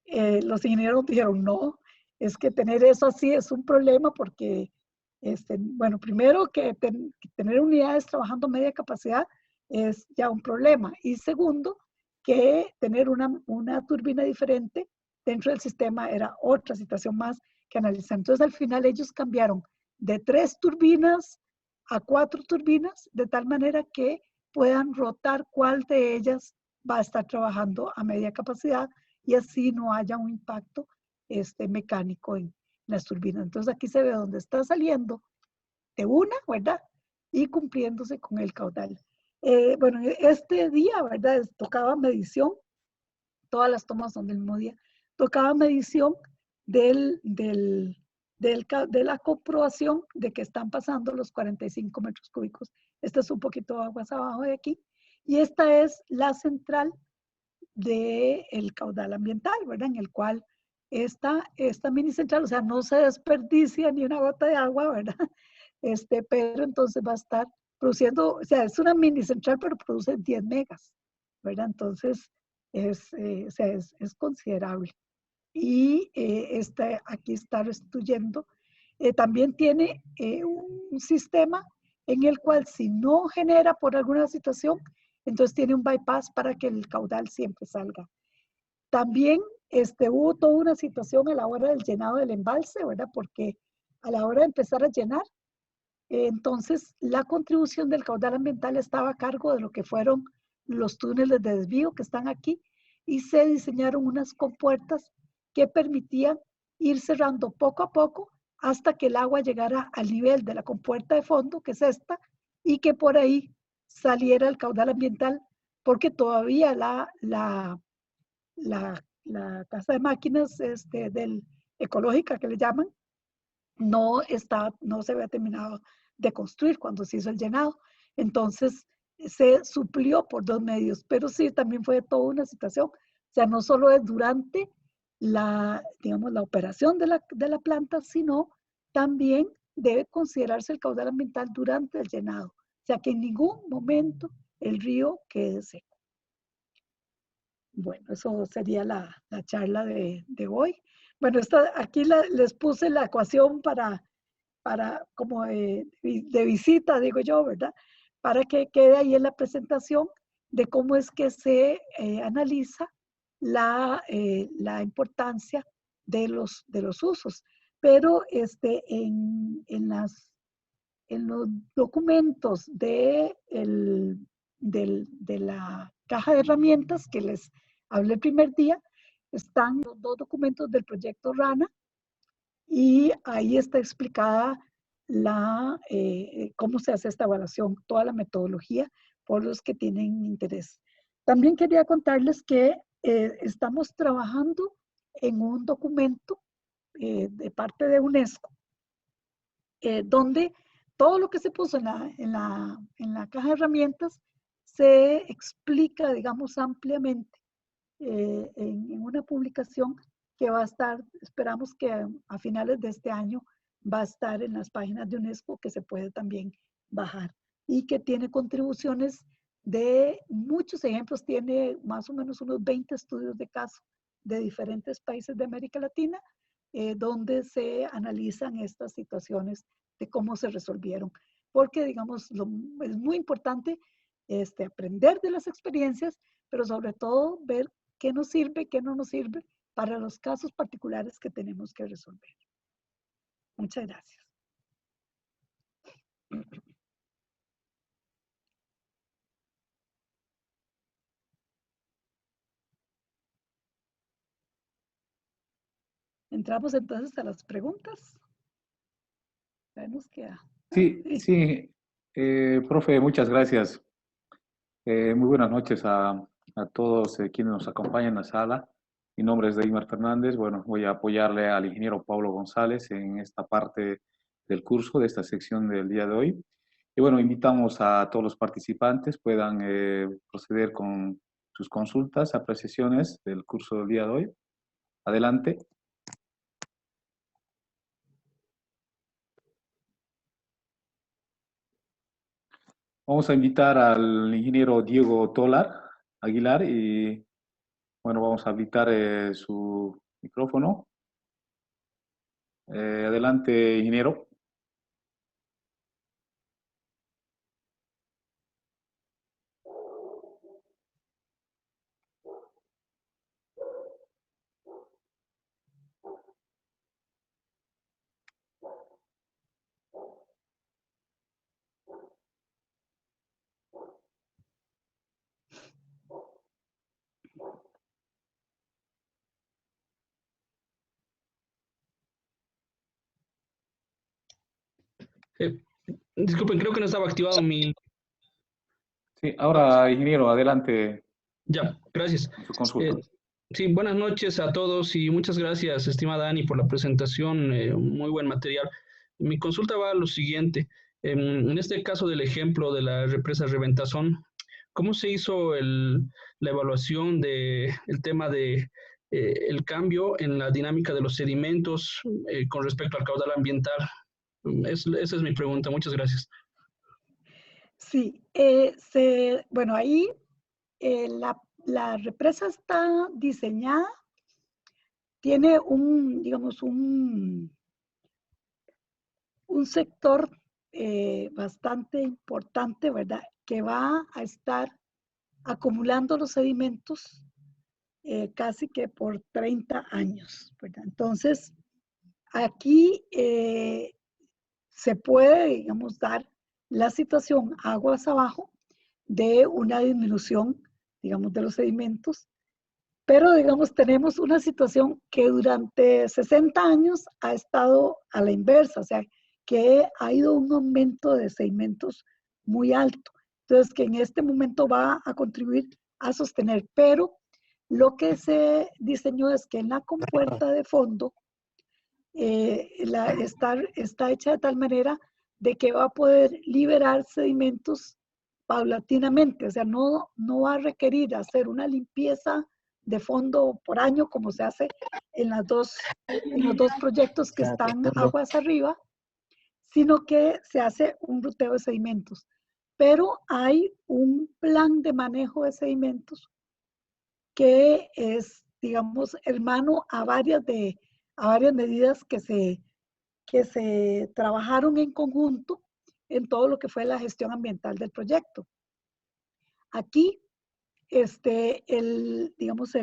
los ingenieros dijeron, no, es que tener eso así es un problema porque, bueno, primero que tener unidades trabajando media capacidad es ya un problema. Y segundo, que tener una turbina diferente dentro del sistema era otra situación más que analizar. Entonces, al final ellos cambiaron de 3 turbinas a 4 turbinas, de tal manera que puedan rotar cuál de ellas va a estar trabajando a media capacidad y así no haya un impacto mecánico en las turbinas. Entonces, aquí se ve dónde está saliendo de una, ¿verdad? Y cumpliéndose con el caudal. Bueno, este día, ¿verdad? Tocaba medición, todas las tomas son del mismo día, tocaba medición de la comprobación de que están pasando los 45 metros cúbicos. Esta es un poquito aguas abajo de aquí. Y esta es la central del caudal ambiental, ¿verdad? En el cual esta mini central, o sea, no se desperdicia ni una gota de agua, ¿verdad? Pero entonces va a estar produciendo, o sea, es una mini central, pero produce 10 megas, ¿verdad? Entonces, es considerable. Y aquí está restituyendo. También tiene un sistema en el cual si no genera por alguna situación, entonces tiene un bypass para que el caudal siempre salga. También hubo toda una situación a la hora del llenado del embalse, ¿verdad? Porque a la hora de empezar a llenar, entonces la contribución del caudal ambiental estaba a cargo de lo que fueron los túneles de desvío que están aquí, y se diseñaron unas compuertas que permitían ir cerrando poco a poco hasta que el agua llegara al nivel de la compuerta de fondo, que es esta, y que por ahí saliera el caudal ambiental, porque todavía la casa de máquinas ecológica que le llaman, no se había terminado de construir cuando se hizo el llenado. Entonces se suplió por dos medios, pero sí, también fue toda una situación. O sea, no solo es durante digamos, la operación de la planta, sino también debe considerarse el caudal ambiental durante el llenado. O sea, que en ningún momento el río quede seco. Bueno, eso sería la charla de hoy. Bueno, aquí les puse la ecuación para como de visita, digo yo, ¿verdad? Para que quede ahí en la presentación de cómo es que se analiza la importancia de los usos. Pero en los documentos de la caja de herramientas que les hablé el primer día, están los dos documentos del proyecto RANA, y ahí está explicada cómo se hace esta evaluación, toda la metodología, por los que tienen interés. También quería contarles que estamos trabajando en un documento de parte de UNESCO, donde todo lo que se puso en la caja de herramientas se explica, digamos, ampliamente en una publicación que va a estar, esperamos que a finales de este año va a estar en las páginas de UNESCO, que se puede también bajar, y que tiene contribuciones de muchos ejemplos, tiene más o menos unos 20 estudios de caso de diferentes países de América Latina, donde se analizan estas situaciones de cómo se resolvieron. Porque, digamos, es muy importante aprender de las experiencias, pero sobre todo ver qué nos sirve, qué no nos sirve para los casos particulares que tenemos que resolver. Muchas gracias. Entramos entonces a las preguntas. Nos queda. Sí, profe, muchas gracias. Muy buenas noches a todos quienes nos acompañan en la sala. Mi nombre es Deimar Fernández. Bueno, voy a apoyarle al ingeniero Pablo González en esta parte del curso, de esta sección del día de hoy. Y bueno, invitamos a todos los participantes puedan proceder con sus consultas, apreciaciones del curso del día de hoy. Adelante. Vamos a invitar al ingeniero Diego Tolar Aguilar y bueno, vamos a habilitar su micrófono. Adelante, ingeniero. Disculpen, creo que no estaba activado mi... Sí, ahora, ingeniero, adelante. Ya, gracias. Su consulta. Sí, buenas noches a todos y muchas gracias, estimada Ani, por la presentación. Muy buen material. Mi consulta va a lo siguiente. En este caso del ejemplo de la represa Reventazón, ¿cómo se hizo la evaluación del tema de el cambio en la dinámica de los sedimentos con respecto al caudal ambiental? Esa es mi pregunta. Muchas gracias. Sí, bueno, ahí la represa está diseñada, tiene digamos, un sector bastante importante, ¿verdad? Que va a estar acumulando los sedimentos casi que por 30 años, ¿verdad? Entonces, aquí se puede, digamos, dar la situación aguas abajo de una disminución, digamos, de los sedimentos, pero, digamos, tenemos una situación que durante 60 años ha estado a la inversa, o sea, que ha ido un aumento de sedimentos muy alto. Entonces, que en este momento va a contribuir a sostener, pero lo que se diseñó es que en la compuerta de fondo está hecha de tal manera de que va a poder liberar sedimentos paulatinamente, o sea, no va a requerir hacer una limpieza de fondo por año como se hace en los dos proyectos que están aguas arriba, sino que se hace un ruteo de sedimentos. Pero hay un plan de manejo de sedimentos que es, digamos, hermano a varias medidas que se trabajaron en conjunto en todo lo que fue la gestión ambiental del proyecto. Aquí, digamos,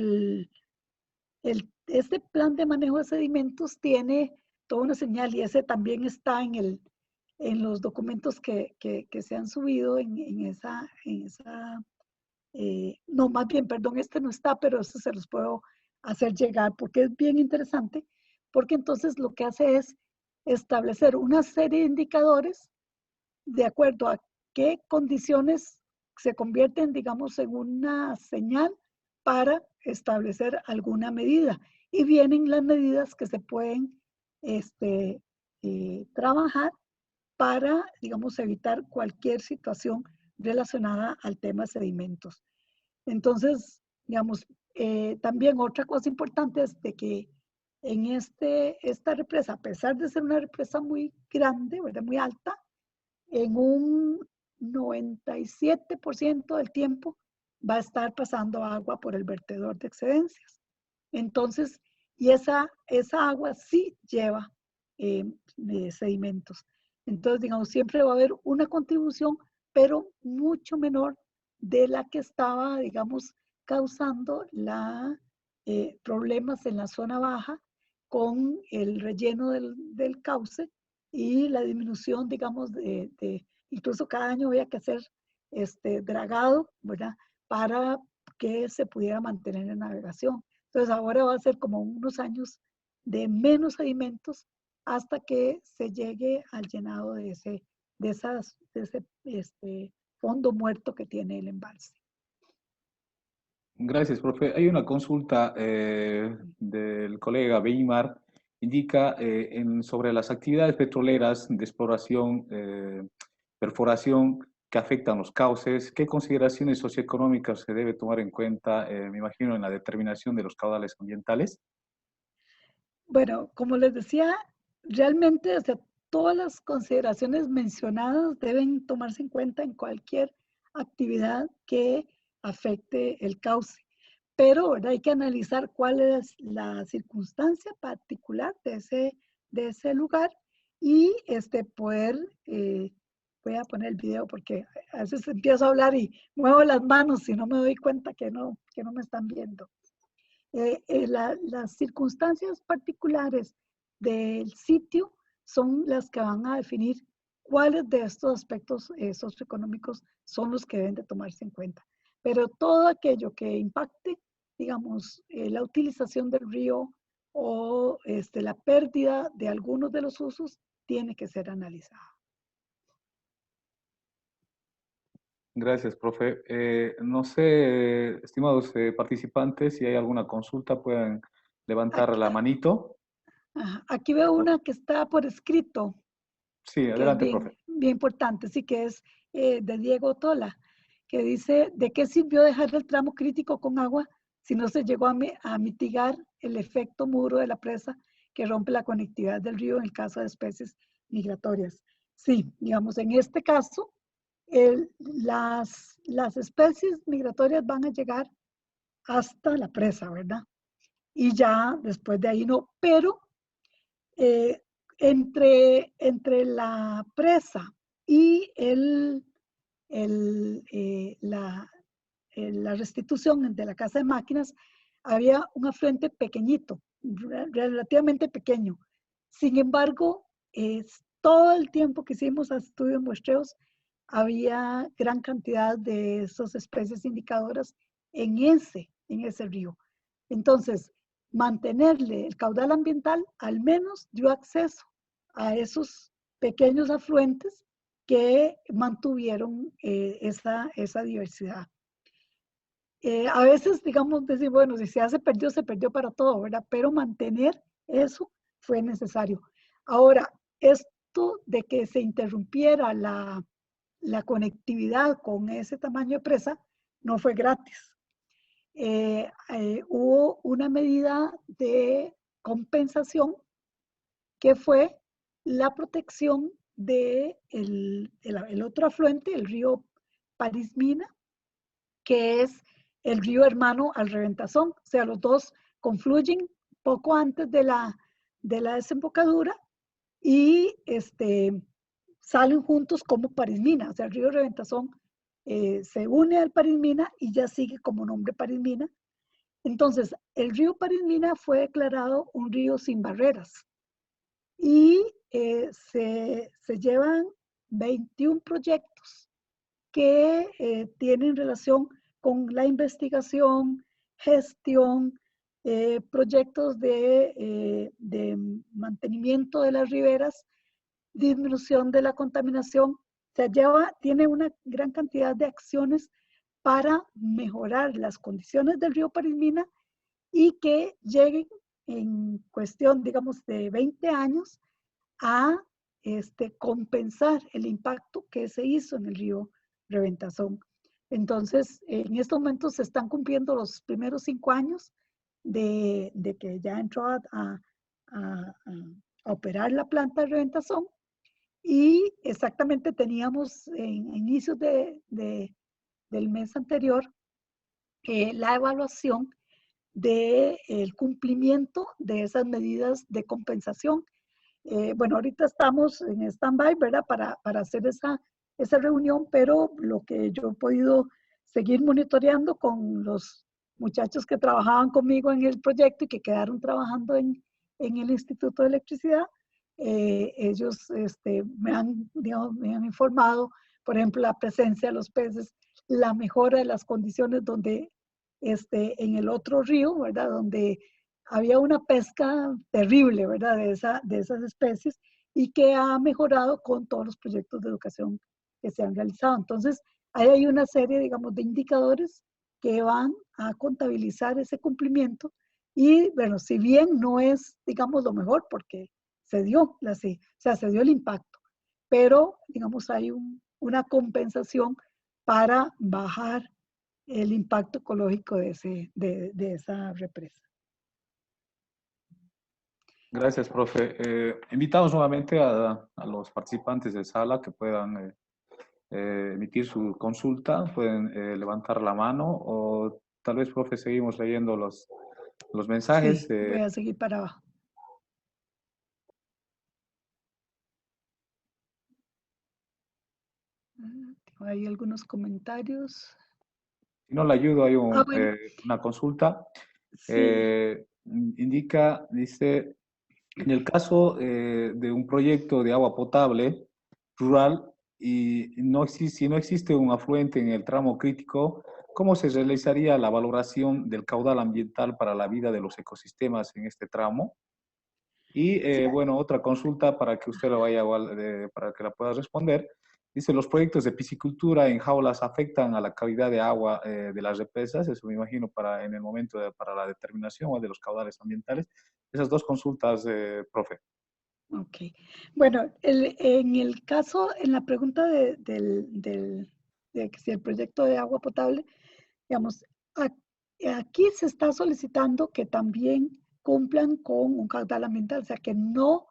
este plan de manejo de sedimentos tiene toda una señal y ese también está en los documentos que se han subido en esa no, más bien, perdón, este no está, pero eso se los puedo hacer llegar porque es bien interesante, porque entonces lo que hace es establecer una serie de indicadores de acuerdo a qué condiciones se convierten, digamos, en una señal para establecer alguna medida. Y vienen las medidas que se pueden trabajar para, digamos, evitar cualquier situación relacionada al tema sedimentos. Entonces, digamos, también otra cosa importante es de que en esta represa, a pesar de ser una represa muy grande, ¿verdad? Muy alta, en un 97% del tiempo va a estar pasando agua por el vertedor de excedencias. Entonces, y esa agua sí lleva sedimentos. Entonces, digamos, siempre va a haber una contribución, pero mucho menor de la que estaba, digamos, causando problemas en la zona baja con el relleno del cauce y la disminución, digamos, incluso cada año había que hacer dragado, ¿verdad? Para que se pudiera mantener en navegación. Entonces ahora va a ser como unos años de menos sedimentos hasta que se llegue al llenado de ese fondo muerto que tiene el embalse. Gracias, profe. Hay una consulta del colega Weimar. Indica sobre las actividades petroleras de exploración, perforación que afectan los cauces. ¿Qué consideraciones socioeconómicas se debe tomar en cuenta, me imagino, en la determinación de los caudales ambientales? Bueno, como les decía, realmente, o sea, todas las consideraciones mencionadas deben tomarse en cuenta en cualquier actividad que afecte el cauce. Pero, ¿verdad? Hay que analizar cuál es la circunstancia particular de ese lugar y poder, voy a poner el video porque a veces empiezo a hablar y muevo las manos y no me doy cuenta que no me están viendo. Las circunstancias particulares del sitio son las que van a definir cuáles de estos aspectos socioeconómicos son los que deben de tomarse en cuenta. Pero todo aquello que impacte, digamos, la utilización del río o la pérdida de algunos de los usos, tiene que ser analizada. Gracias, profe. No sé, estimados participantes, si hay alguna consulta, pueden levantar la manito. Aquí veo una que está por escrito. Sí, adelante, profe. Bien importante, sí, que es de Diego Tola, que dice, ¿de qué sirvió dejar el tramo crítico con agua si no se llegó a mitigar el efecto muro de la presa que rompe la conectividad del río en el caso de especies migratorias? Sí, digamos, en este caso, las especies migratorias van a llegar hasta la presa, ¿verdad? Y ya después de ahí no, pero entre la presa y la restitución de la casa de máquinas, había un afluente pequeñito, relativamente pequeño. Sin embargo, todo el tiempo que hicimos estudios muestreos, había gran cantidad de esas especies indicadoras en ese río. Entonces, mantenerle el caudal ambiental al menos dio acceso a esos pequeños afluentes que mantuvieron esa diversidad. A veces, digamos, decir, bueno, si se perdió para todo, ¿verdad? Pero mantener eso fue necesario. Ahora, esto de que se interrumpiera la conectividad con ese tamaño de presa no fue gratis. Hubo una medida de compensación que fue la protección del el otro afluente, el río París-Mina, que es el río hermano al Reventazón. O sea, los dos confluyen poco antes de la desembocadura y salen juntos como París-Mina. O sea, el río Reventazón se une al París-Mina y ya sigue como nombre París-Mina. Entonces, el río París-Mina fue declarado un río sin barreras y se llevan 21 proyectos que tienen relación con la investigación, gestión, proyectos de mantenimiento de las riberas, disminución de la contaminación. O sea, tiene una gran cantidad de acciones para mejorar las condiciones del río París-Mina y que lleguen en cuestión, digamos, de 20 años a compensar el impacto que se hizo en el río Reventazón. Entonces, en estos momentos se están cumpliendo los primeros 5 años de que ya entró a operar la planta de Reventazón, y exactamente teníamos en inicios del mes anterior la evaluación del cumplimiento de esas medidas de compensación. Bueno, ahorita estamos en stand-by, ¿verdad? Para hacer esa reunión, pero lo que yo he podido seguir monitoreando con los muchachos que trabajaban conmigo en el proyecto y que quedaron trabajando en el Instituto de Electricidad, ellos me han informado, por ejemplo, la presencia de los peces, la mejora de las condiciones donde en el otro río, ¿verdad? Donde había una pesca terrible, ¿verdad? De esas especies, y que ha mejorado con todos los proyectos de educación que se han realizado. Entonces, ahí hay una serie, digamos, de indicadores que van a contabilizar ese cumplimiento. Y, bueno, si bien no es, digamos, lo mejor, porque se dio el impacto, pero, digamos, hay una compensación para bajar el impacto ecológico de esa represa. Gracias, profe. Invitamos nuevamente a los participantes de sala que puedan emitir su consulta, pueden levantar la mano, o tal vez, profe, seguimos leyendo los mensajes. Sí, voy a seguir para abajo. Hay algunos comentarios. Si no le ayudo, hay Bueno. una consulta. Sí. Dice, en el caso de un proyecto de agua potable rural y si no existe un afluente en el tramo crítico, ¿cómo se realizaría la valoración del caudal ambiental para la vida de los ecosistemas en este tramo? Y bueno, otra consulta para que usted lo vaya, para que la pueda responder. Dice, los proyectos de piscicultura en jaulas afectan a la calidad de agua de las represas. Eso me imagino en el momento para la determinación de los caudales ambientales. Esas dos consultas, profe. Ok. Bueno, en la pregunta de que si el proyecto de agua potable, digamos, aquí se está solicitando que también cumplan con un caudal ambiental, o sea, que no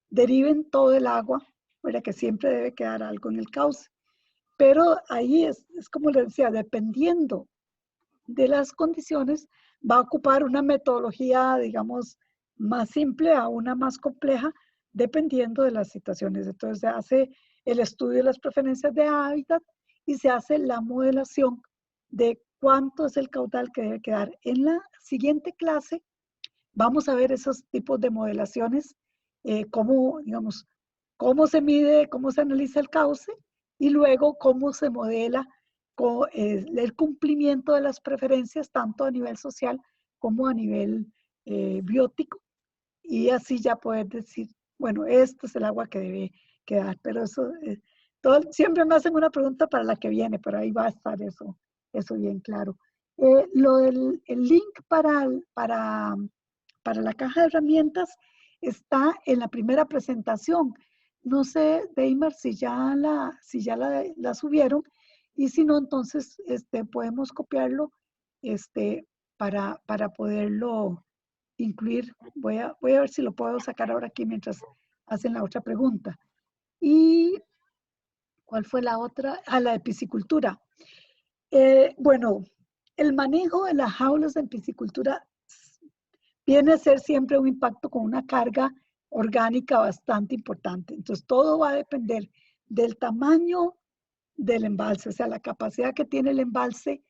deriven todo el agua, ¿verdad? Que siempre debe quedar algo en el cauce. Pero ahí es como les decía, dependiendo de las condiciones, va a ocupar una metodología, digamos, más simple a una más compleja, dependiendo de las situaciones. Entonces se hace el estudio de las preferencias de hábitat y se hace la modelación de cuánto es el caudal que debe quedar. En la siguiente clase vamos a ver esos tipos de modelaciones, cómo, digamos, cómo se mide, cómo se analiza el cauce y luego cómo se modela el cumplimiento de las preferencias tanto a nivel social como a nivel biótico, y así ya poder decir, bueno, este es el agua que debe quedar. Pero eso, siempre me hacen una pregunta para la que viene, pero ahí va a estar eso bien claro. Lo del el link para la caja de herramientas está en la primera presentación. No sé, Deimar, si ya la subieron, y si no, entonces podemos copiarlo para poderlo incluir. Voy a ver si lo puedo sacar ahora aquí mientras hacen la otra pregunta. ¿Y cuál fue la otra? La de piscicultura. Bueno, el manejo de las jaulas en piscicultura viene a ser siempre un impacto con una carga orgánica bastante importante. Entonces, todo va a depender del tamaño del embalse, o sea, la capacidad que tiene el embalse,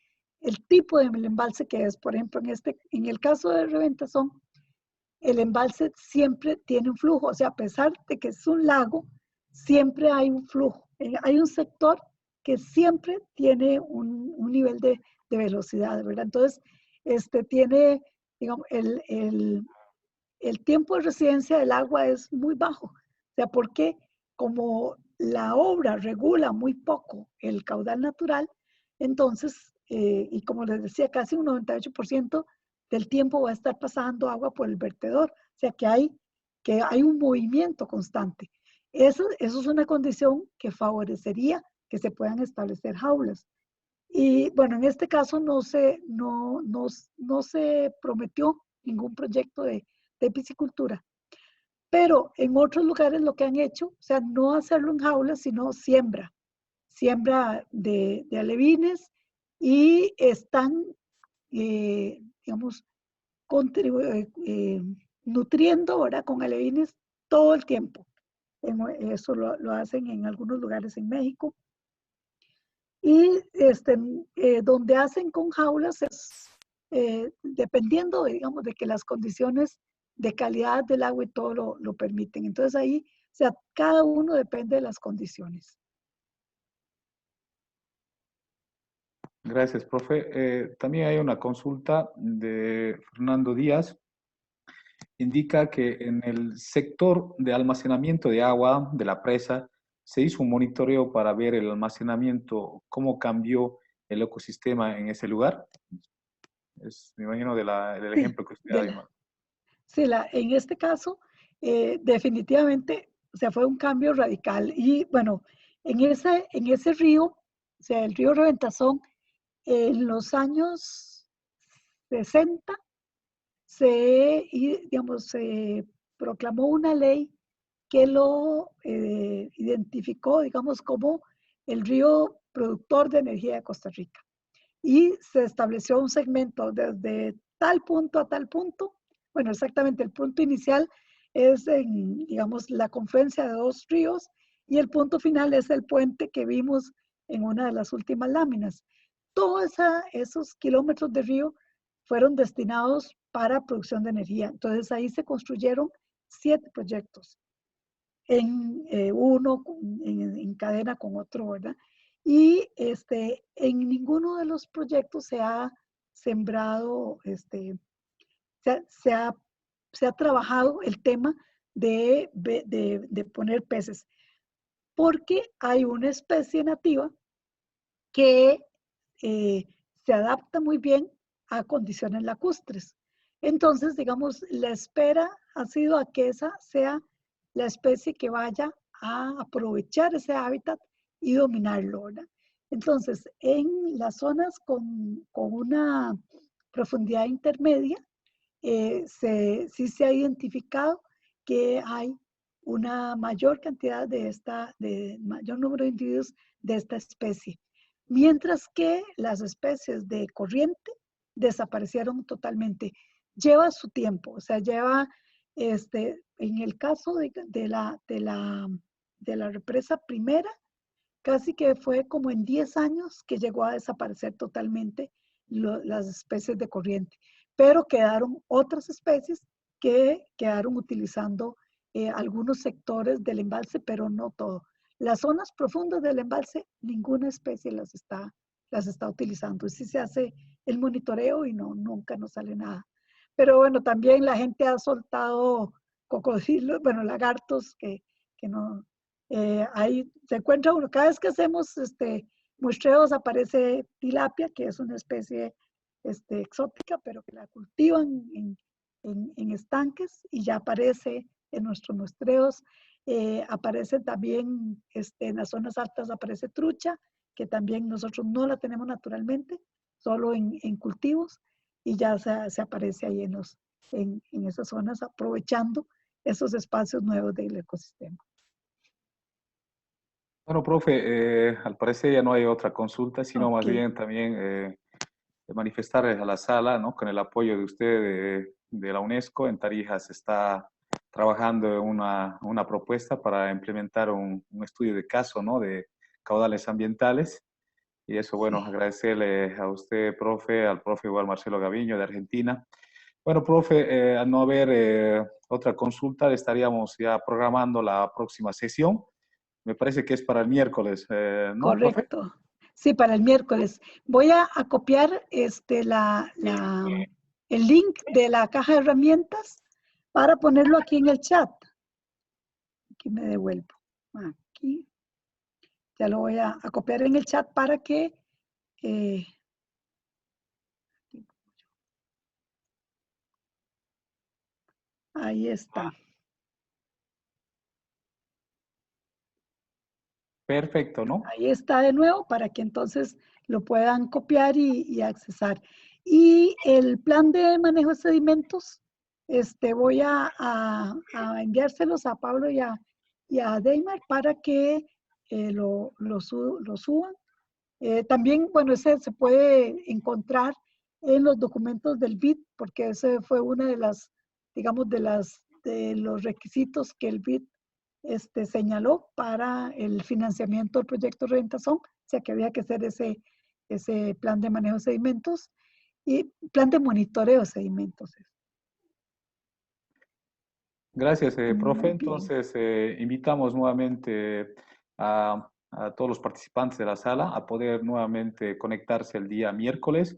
el tipo de embalse que es. Por ejemplo, en el caso de Reventazón, el embalse siempre tiene un flujo, o sea, a pesar de que es un lago, siempre hay un flujo. Hay un sector que siempre tiene un nivel de velocidad, ¿verdad? Entonces, tiene, digamos, el tiempo de residencia del agua es muy bajo. O sea, porque como la obra regula muy poco el caudal natural, entonces, y como les decía, casi un 98% del tiempo va a estar pasando agua por el vertedor. O sea, que hay un movimiento constante. Eso es una condición que favorecería que se puedan establecer jaulas. Y bueno, en este caso no se prometió ningún proyecto de piscicultura. Pero en otros lugares lo que han hecho, o sea, no hacerlo en jaulas, sino siembra de alevines, y están, digamos, nutriendo, ¿verdad?, con alevines todo el tiempo. Eso lo hacen en algunos lugares en México. Y donde hacen con jaulas es dependiendo, digamos, de que las condiciones de calidad del agua y todo lo permiten. Entonces ahí, o sea, cada uno depende de las condiciones. Gracias, profe. También hay una consulta de Fernando Díaz. Indica que en el sector de almacenamiento de agua de la presa se hizo un monitoreo para ver el almacenamiento, cómo cambió el ecosistema en ese lugar. Me imagino del ejemplo que usted ha dado. Sí, en este caso, definitivamente, o sea, fue un cambio radical. Y bueno, en ese río, o sea, el río Reventazón, en los años 60, se proclamó una ley que lo identificó, digamos, como el río productor de energía de Costa Rica. Y se estableció un segmento desde tal punto a tal punto. Bueno, exactamente, el punto inicial es digamos, la confluencia de dos ríos, y el punto final es el puente que vimos en una de las últimas láminas. Todos esos kilómetros de río fueron destinados para producción de energía. Entonces ahí se construyeron 7 proyectos, uno en cadena con otro, ¿verdad? Y en ninguno de los proyectos se ha sembrado, se ha trabajado el tema de poner peces, porque hay una especie nativa que se adapta muy bien a condiciones lacustres. Entonces, digamos, la espera ha sido a que esa sea la especie que vaya a aprovechar ese hábitat y dominarlo, ¿verdad? Entonces, en las zonas con una profundidad intermedia, sí se ha identificado que hay una mayor cantidad de mayor número de individuos de esta especie, mientras que las especies de corriente desaparecieron totalmente. Lleva su tiempo, o sea, en el caso de la represa primera, casi que fue como en 10 años que llegó a desaparecer totalmente las especies de corriente. Pero quedaron otras especies que quedaron utilizando algunos sectores del embalse, pero no todo. Las zonas profundas del embalse, ninguna especie las está utilizando. Y sí se hace el monitoreo y nunca nos sale nada. Pero bueno, también la gente ha soltado cocodrilos, bueno, lagartos que no, ahí se encuentra uno. Cada vez que hacemos muestreos aparece tilapia, que es una especie exótica, pero que la cultivan en estanques y ya aparece en nuestros muestreos. Aparece también en las zonas altas, aparece trucha, que también nosotros no la tenemos naturalmente, solo en cultivos, y ya se aparece ahí en esas zonas, aprovechando esos espacios nuevos del ecosistema. Bueno, profe, al parecer ya no hay otra consulta, sino más Ok. bien también manifestar a la sala, ¿no? Con el apoyo de usted de la UNESCO, en Tarija se está trabajando en una propuesta para implementar un estudio de caso, ¿no? De caudales ambientales. Y eso, bueno, Sí. agradecerle a usted, profe, al profe igual Marcelo Gaviño de Argentina. Bueno, profe, al no haber otra consulta, estaríamos ya programando la próxima sesión. Me parece que es para el miércoles, ¿no, profe? Correcto. Sí, para el miércoles. Voy a copiar el link de la caja de herramientas para ponerlo aquí en el chat. Aquí me devuelvo. Aquí. Ya lo voy a copiar en el chat para que... ahí está. Perfecto, ¿no? Ahí está de nuevo para que entonces lo puedan copiar y accesar. Y el plan de manejo de sedimentos, voy a enviárselos a Pablo y a Deimar para que lo suban. También, bueno, ese se puede encontrar en los documentos del BID, porque ese fue una de las, digamos, de los requisitos que el BID señaló para el financiamiento del proyecto Reventazón, o sea que había que hacer ese plan de manejo de sedimentos y plan de monitoreo de sedimentos. Gracias, profe. Muy bien. Entonces, invitamos nuevamente a todos los participantes de la sala a poder nuevamente conectarse el día miércoles.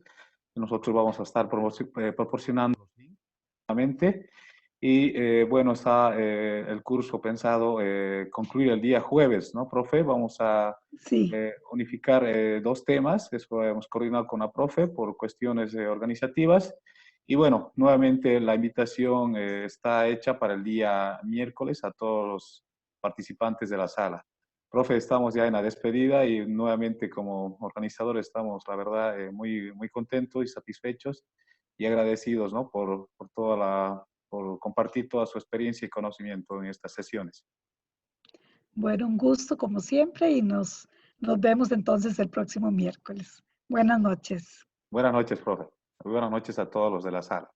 Nosotros vamos a estar proporcionando los links nuevamente. Y bueno, está el curso pensado concluir el día jueves, ¿no, profe? Vamos a Sí. unificar dos temas. Eso hemos coordinado con la profe por cuestiones organizativas. Y bueno, nuevamente la invitación está hecha para el día miércoles a todos los participantes de la sala. Profe, estamos ya en la despedida y nuevamente como organizadores estamos, la verdad, muy, muy contentos y satisfechos y agradecidos, ¿no? por compartir toda su experiencia y conocimiento en estas sesiones. Bueno, un gusto como siempre y nos vemos entonces el próximo miércoles. Buenas noches. Buenas noches, profe. Buenas noches a todos los de la sala.